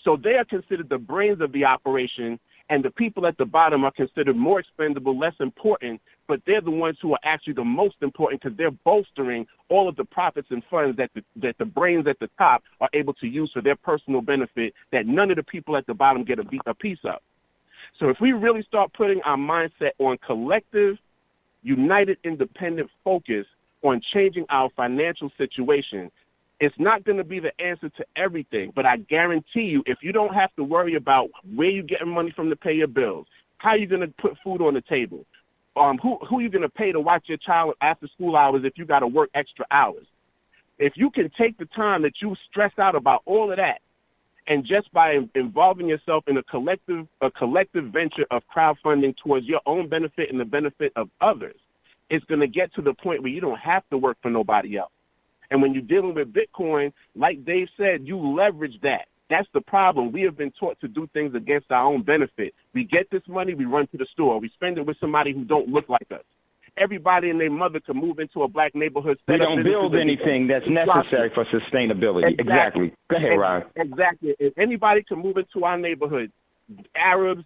So they are considered the brains of the operation, and the people at the bottom are considered more expendable, less important, but they're the ones who are actually the most important because they're bolstering all of the profits and funds that the brains at the top are able to use for their personal benefit that none of the people at the bottom get a piece of. So if we really start putting our mindset on collective, united, independent focus on changing our financial situation, it's not going to be the answer to everything, but I guarantee you, if you don't have to worry about where you're getting money from to pay your bills, how you're going to put food on the table, who you're going to pay to watch your child after school hours if you got to work extra hours. If you can take the time that you stress out about all of that, and just by involving yourself in a collective venture of crowdfunding towards your own benefit and the benefit of others, it's going to get to the point where you don't have to work for nobody else. And when you're dealing with Bitcoin, like Dave said, you leverage that. That's the problem. We have been taught to do things against our own benefit. We get this money, we run to the store. We spend it with somebody who don't look like us. Everybody and their mother can move into a black neighborhood. We don't build anything that's necessary for sustainability. Exactly. Go ahead, Ron. Exactly. If anybody can move into our neighborhood, Arabs,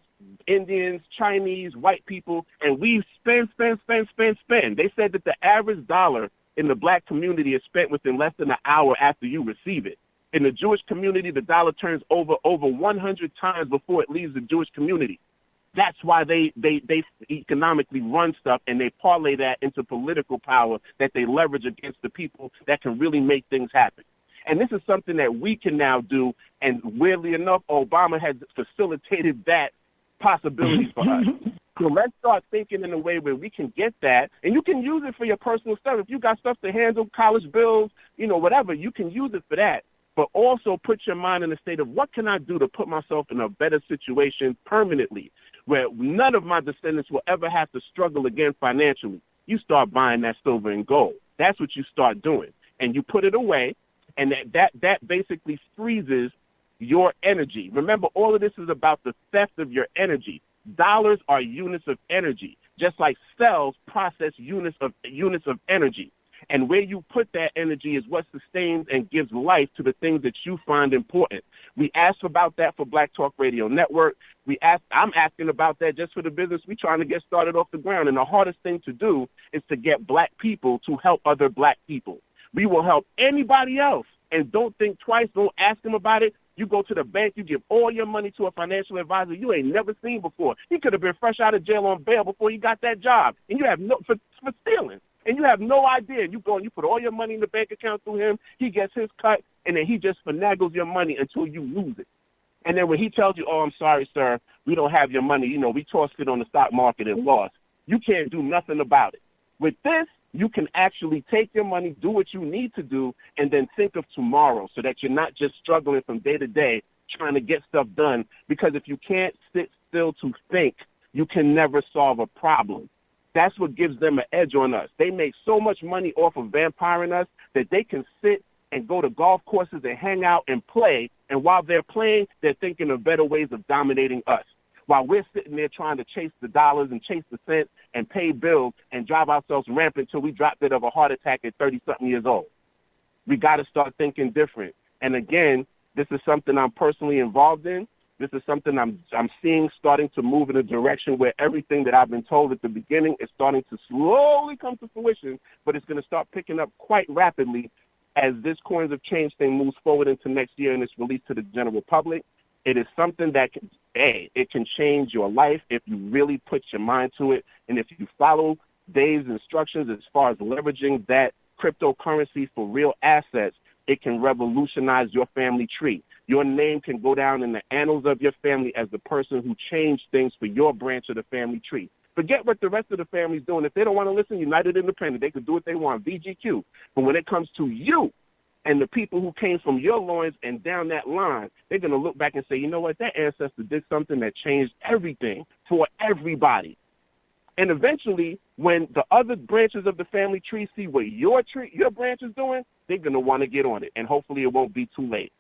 Indians, Chinese, white people, and we spend. They said that the average dollar in the black community is spent within less than an hour after you receive it. In the Jewish community, the dollar turns over 100 times before it leaves the Jewish community. That's why they economically run stuff, and they parlay that into political power that they leverage against the people that can really make things happen. And this is something that we can now do, and weirdly enough, Obama has facilitated that possibility for us. So let's start thinking in a way where we can get that, and you can use it for your personal stuff. If you got stuff to handle, college bills, whatever, you can use it for that. But also put your mind in a state of what can I do to put myself in a better situation permanently, where none of my descendants will ever have to struggle again financially. You start buying that silver and gold. That's what you start doing. And you put it away, and that basically freezes your energy. Remember, all of this is about the theft of your energy. Dollars are units of energy, just like cells process units of energy. And where you put that energy is what sustains and gives life to the things that you find important. We asked about that for Black Talk Radio Network. I'm asking about that just for the business we're trying to get started off the ground. And the hardest thing to do is to get black people to help other black people. We will help anybody else. And don't think twice. Don't ask them about it. You go to the bank, you give all your money to a financial advisor you ain't never seen before. He could have been fresh out of jail on bail before he got that job. And you have for stealing. And you have no idea. You go and you put all your money in the bank account through him. He gets his cut, and then he just finagles your money until you lose it. And then when he tells you, oh, I'm sorry, sir, we don't have your money, we tossed it on the stock market and lost, you can't do nothing about it. With this, you can actually take your money, do what you need to do, and then think of tomorrow so that you're not just struggling from day to day trying to get stuff done. Because if you can't sit still to think, you can never solve a problem. That's what gives them an edge on us. They make so much money off of vampiring us that they can sit and go to golf courses and hang out and play. And while they're playing, they're thinking of better ways of dominating us. While we're sitting there trying to chase the dollars and chase the cents and pay bills and drive ourselves rampant until we drop dead of a heart attack at 30-something years old. We got to start thinking different. And again, this is something I'm personally involved in. This is something I'm seeing starting to move in a direction where everything that I've been told at the beginning is starting to slowly come to fruition, but it's going to start picking up quite rapidly as this Coins of Change thing moves forward into next year and it's released to the general public. It is something that it can change your life if you really put your mind to it. And if you follow Dave's instructions as far as leveraging that cryptocurrency for real assets, it can revolutionize your family tree. Your name can go down in the annals of your family as the person who changed things for your branch of the family tree. Forget what the rest of the family's doing. If they don't want to listen, United Independent, they can do what they want, VGQ. But when it comes to you and the people who came from your loins and down that line, they're going to look back and say, you know what, that ancestor did something that changed everything for everybody. And eventually, when the other branches of the family tree see what your branch is doing, they're going to want to get on it. And hopefully it won't be too late.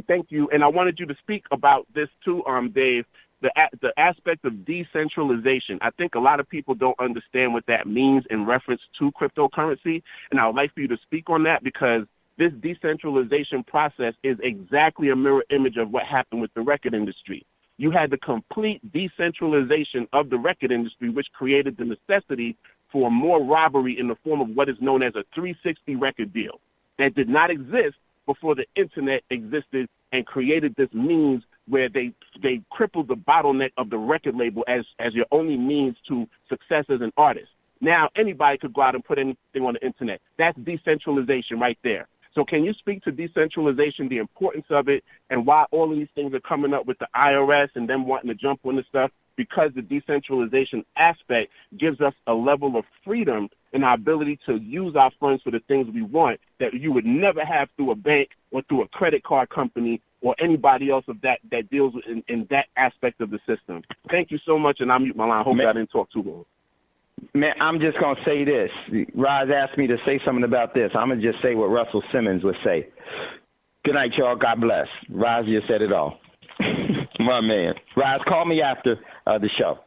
Thank you. And I wanted you to speak about this too, Dave, the aspect of decentralization. I think a lot of people don't understand what that means in reference to cryptocurrency. And I would like for you to speak on that because this decentralization process is exactly a mirror image of what happened with the record industry. You had the complete decentralization of the record industry, which created the necessity for more robbery in the form of what is known as a 360 record deal that did not exist before the internet existed and created this means where they crippled the bottleneck of the record label as your only means to success as an artist. Now anybody could go out and put anything on the internet. That's decentralization right there. So can you speak to decentralization, the importance of it, and why all of these things are coming up with the IRS and them wanting to jump on this stuff? Because the decentralization aspect gives us a level of freedom and our ability to use our funds for the things we want that you would never have through a bank or through a credit card company or anybody else of that deals with in that aspect of the system. Thank you so much, and I'll mute my line. Hope I didn't talk too long. Man, I'm just going to say this. Roz asked me to say something about this. I'm going to just say what Russell Simmons would say. Good night, y'all. God bless. Roz just said it all. My man. Roz, call me after the show.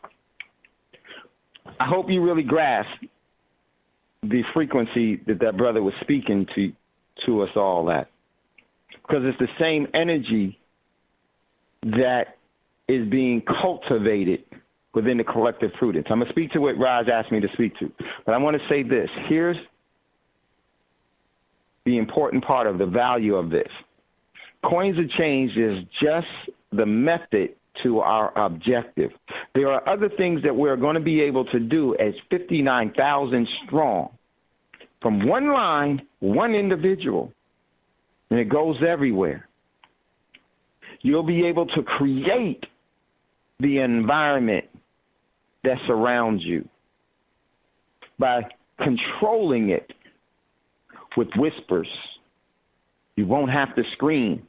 I hope you really grasp the frequency that brother was speaking to us all at. Because it's the same energy that is being cultivated within the collective prudence. I'm going to speak to what Roz asked me to speak to. But I want to say this. Here's the important part of the value of this. Coins of Change is just the method to our objective. There are other things that we're going to be able to do as 59,000 strong from one line, one individual, and it goes everywhere. You'll be able to create the environment that surrounds you by controlling it with whispers. You won't have to scream.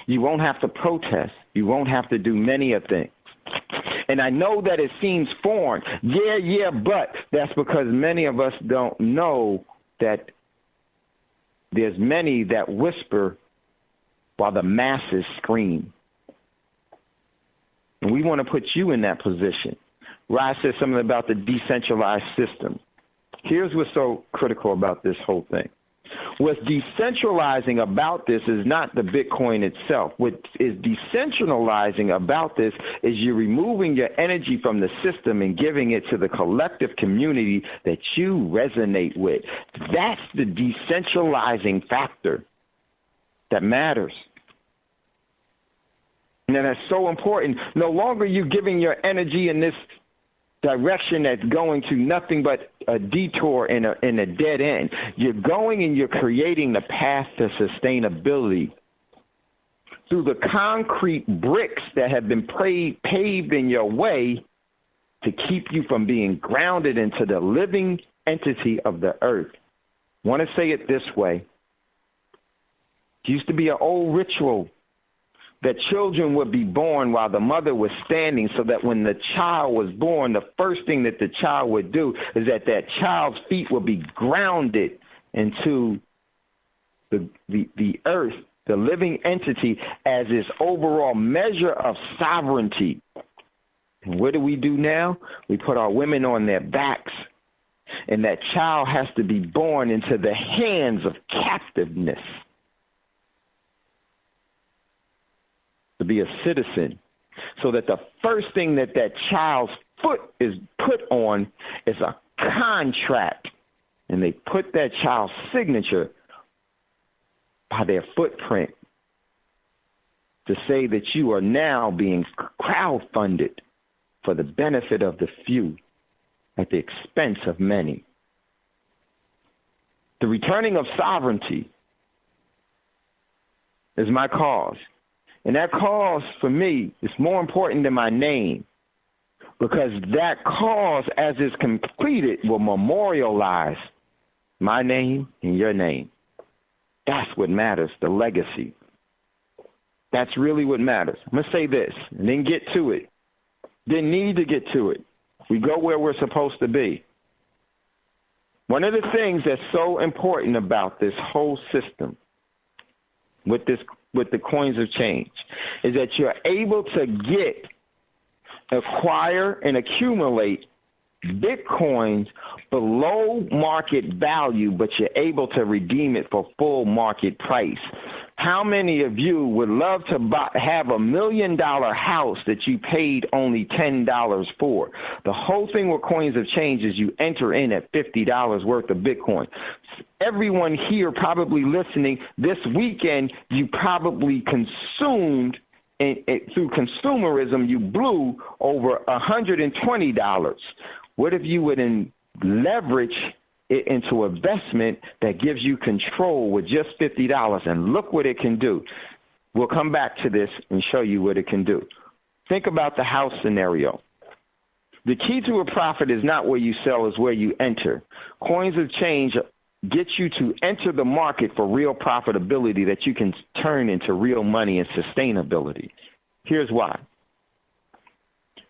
You won't have to protest. You won't have to do many of things. And I know that it seems foreign. Yeah, but that's because many of us don't know that there's many that whisper while the masses scream. And we want to put you in that position. Ryan said something about the decentralized system. Here's what's so critical about this whole thing. What's decentralizing about this is not the Bitcoin itself. What is decentralizing about this is you're removing your energy from the system and giving it to the collective community that you resonate with. That's the decentralizing factor that matters. And that's so important. No longer are you giving your energy in this direction that's going to nothing but a detour and a dead end. You're going and you're creating the path to sustainability through the concrete bricks that have been paved in your way to keep you from being grounded into the living entity of the earth. I want to say it this way. It used to be an old ritual that children would be born while the mother was standing, so that when the child was born, the first thing that the child would do is that child's feet would be grounded into the earth, the living entity, as its overall measure of sovereignty. And what do we do now? We put our women on their backs, and that child has to be born into the hands of captiveness to be a citizen, so that the first thing that child's foot is put on is a contract, and they put that child's signature by their footprint to say that you are now being crowdfunded for the benefit of the few at the expense of many. The returning of sovereignty is my cause. And that cause, for me, is more important than my name, because that cause, as it's completed, will memorialize my name and your name. That's what matters, the legacy. That's really what matters. I'm going to say this and then get to it. Didn't need to get to it. We go where we're supposed to be. One of the things that's so important about this whole system with the coins of change is that you're able to acquire and accumulate Bitcoins below market value, but you're able to redeem it for full market price. How many of you would love to have $1 million house that you paid only $10 for? The whole thing with coins of change is you enter in at $50 worth of Bitcoin. Everyone here probably listening this weekend, you probably consumed, through consumerism, you blew over $120. What if you would leverage it into investment that gives you control with just $50, and look what it can do. We'll come back to this and show you what it can do. Think about the house scenario. The key to a profit is not where you sell, is where you enter. Coins of change get you to enter the market for real profitability that you can turn into real money and sustainability. Here's why.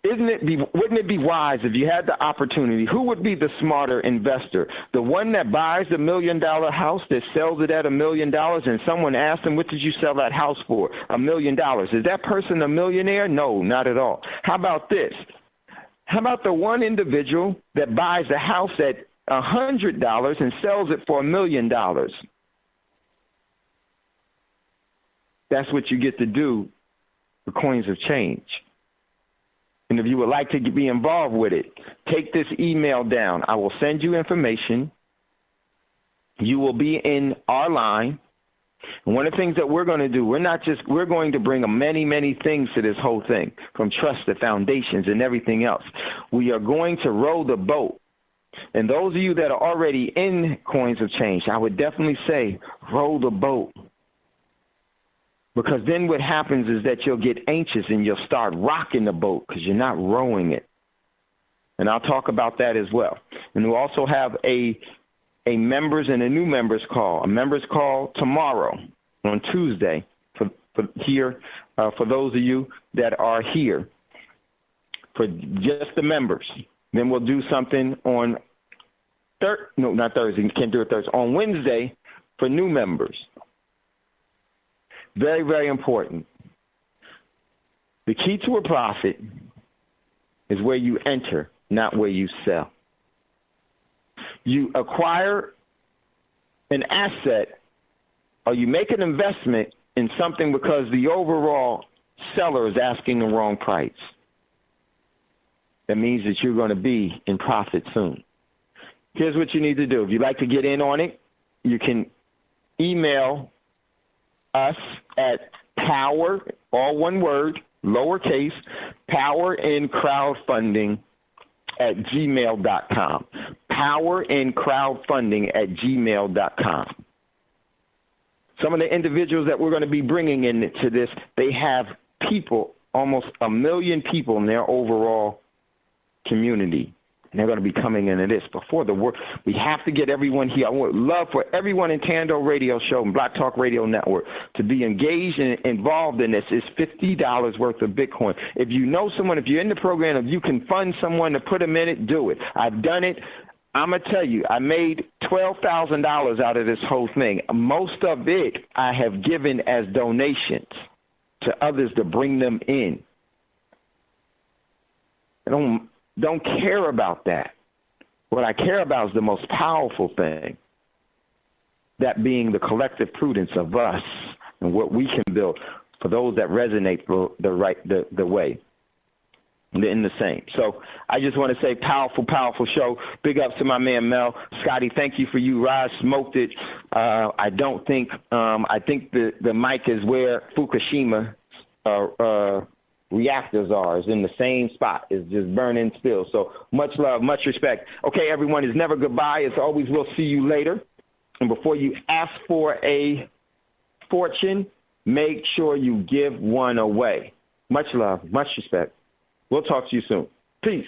Wouldn't it be wise if you had the opportunity? Who would be the smarter investor? The one that buys the $1 million house, that sells it at $1 million, and someone asks them, what did you sell that house for? $1 million. Is that person a millionaire? No, not at all. How about this? How about the one individual that buys a house at $100 and sells it for $1 million? That's what you get to do with coins of change. And if you would like to be involved with it, take this email down. I will send you information. You will be in our line. And one of the things that we're going to do, we're going to bring many, many things to this whole thing, from trust to foundations and everything else. We are going to row the boat. And those of you that are already in coins of change, I would definitely say row the boat. Because then what happens is that you'll get anxious and you'll start rocking the boat because you're not rowing it. And I'll talk about that as well. And we'll also have a members and a new members call. A members call tomorrow on Tuesday for those of you that are here, for just the members. Then we'll do something on on Wednesday for new members. Very, very important. The key to a profit is where you enter, not where you sell. You acquire an asset, or you make an investment in something because the overall seller is asking the wrong price. That means that you're going to be in profit soon. Here's what you need to do. If you'd like to get in on it, you can email us at power, all one word, lowercase, powerincrowdfunding@gmail.com. Powerincrowdfunding@gmail.com. Some of the individuals that we're going to be bringing into this, they have people, almost 1 million people in their overall community. And they're going to be coming into this. Before the work, we have to get everyone here. I would love for everyone in Thando Radio Show and Black Talk Radio Network to be engaged and involved in this. It's $50 worth of Bitcoin. If you know someone, if you're in the program, if you can fund someone to put them in it, do it. I've done it. I'm going to tell you, I made $12,000 out of this whole thing. Most of it I have given as donations to others to bring them in. I don't care about that. What I care about is the most powerful thing, that being the collective prudence of us and what we can build for those that resonate the way. In the same. So I just want to say powerful show. Big ups to my man Mel. Scotty, thank you for you. Raj smoked it. I think the mic is where Fukushima reactors are, is in the same spot. It's just burning still. So much love, much respect. Okay, everyone, it's never goodbye. It's always we'll see you later. And before you ask for a fortune, make sure you give one away. Much love, much respect. We'll talk to you soon. Peace.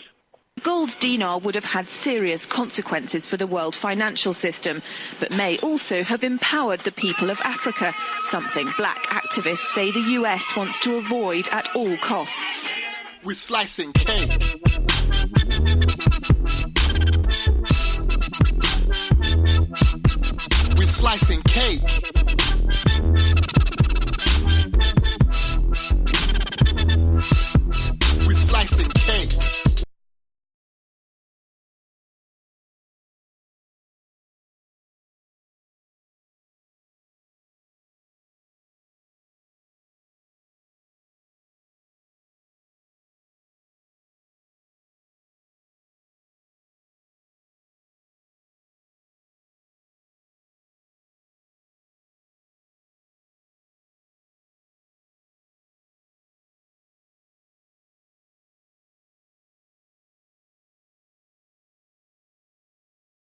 Gold dinar would have had serious consequences for the world financial system, but may also have empowered the people of Africa, something black activists say the US wants to avoid at all costs. We're slicing cake.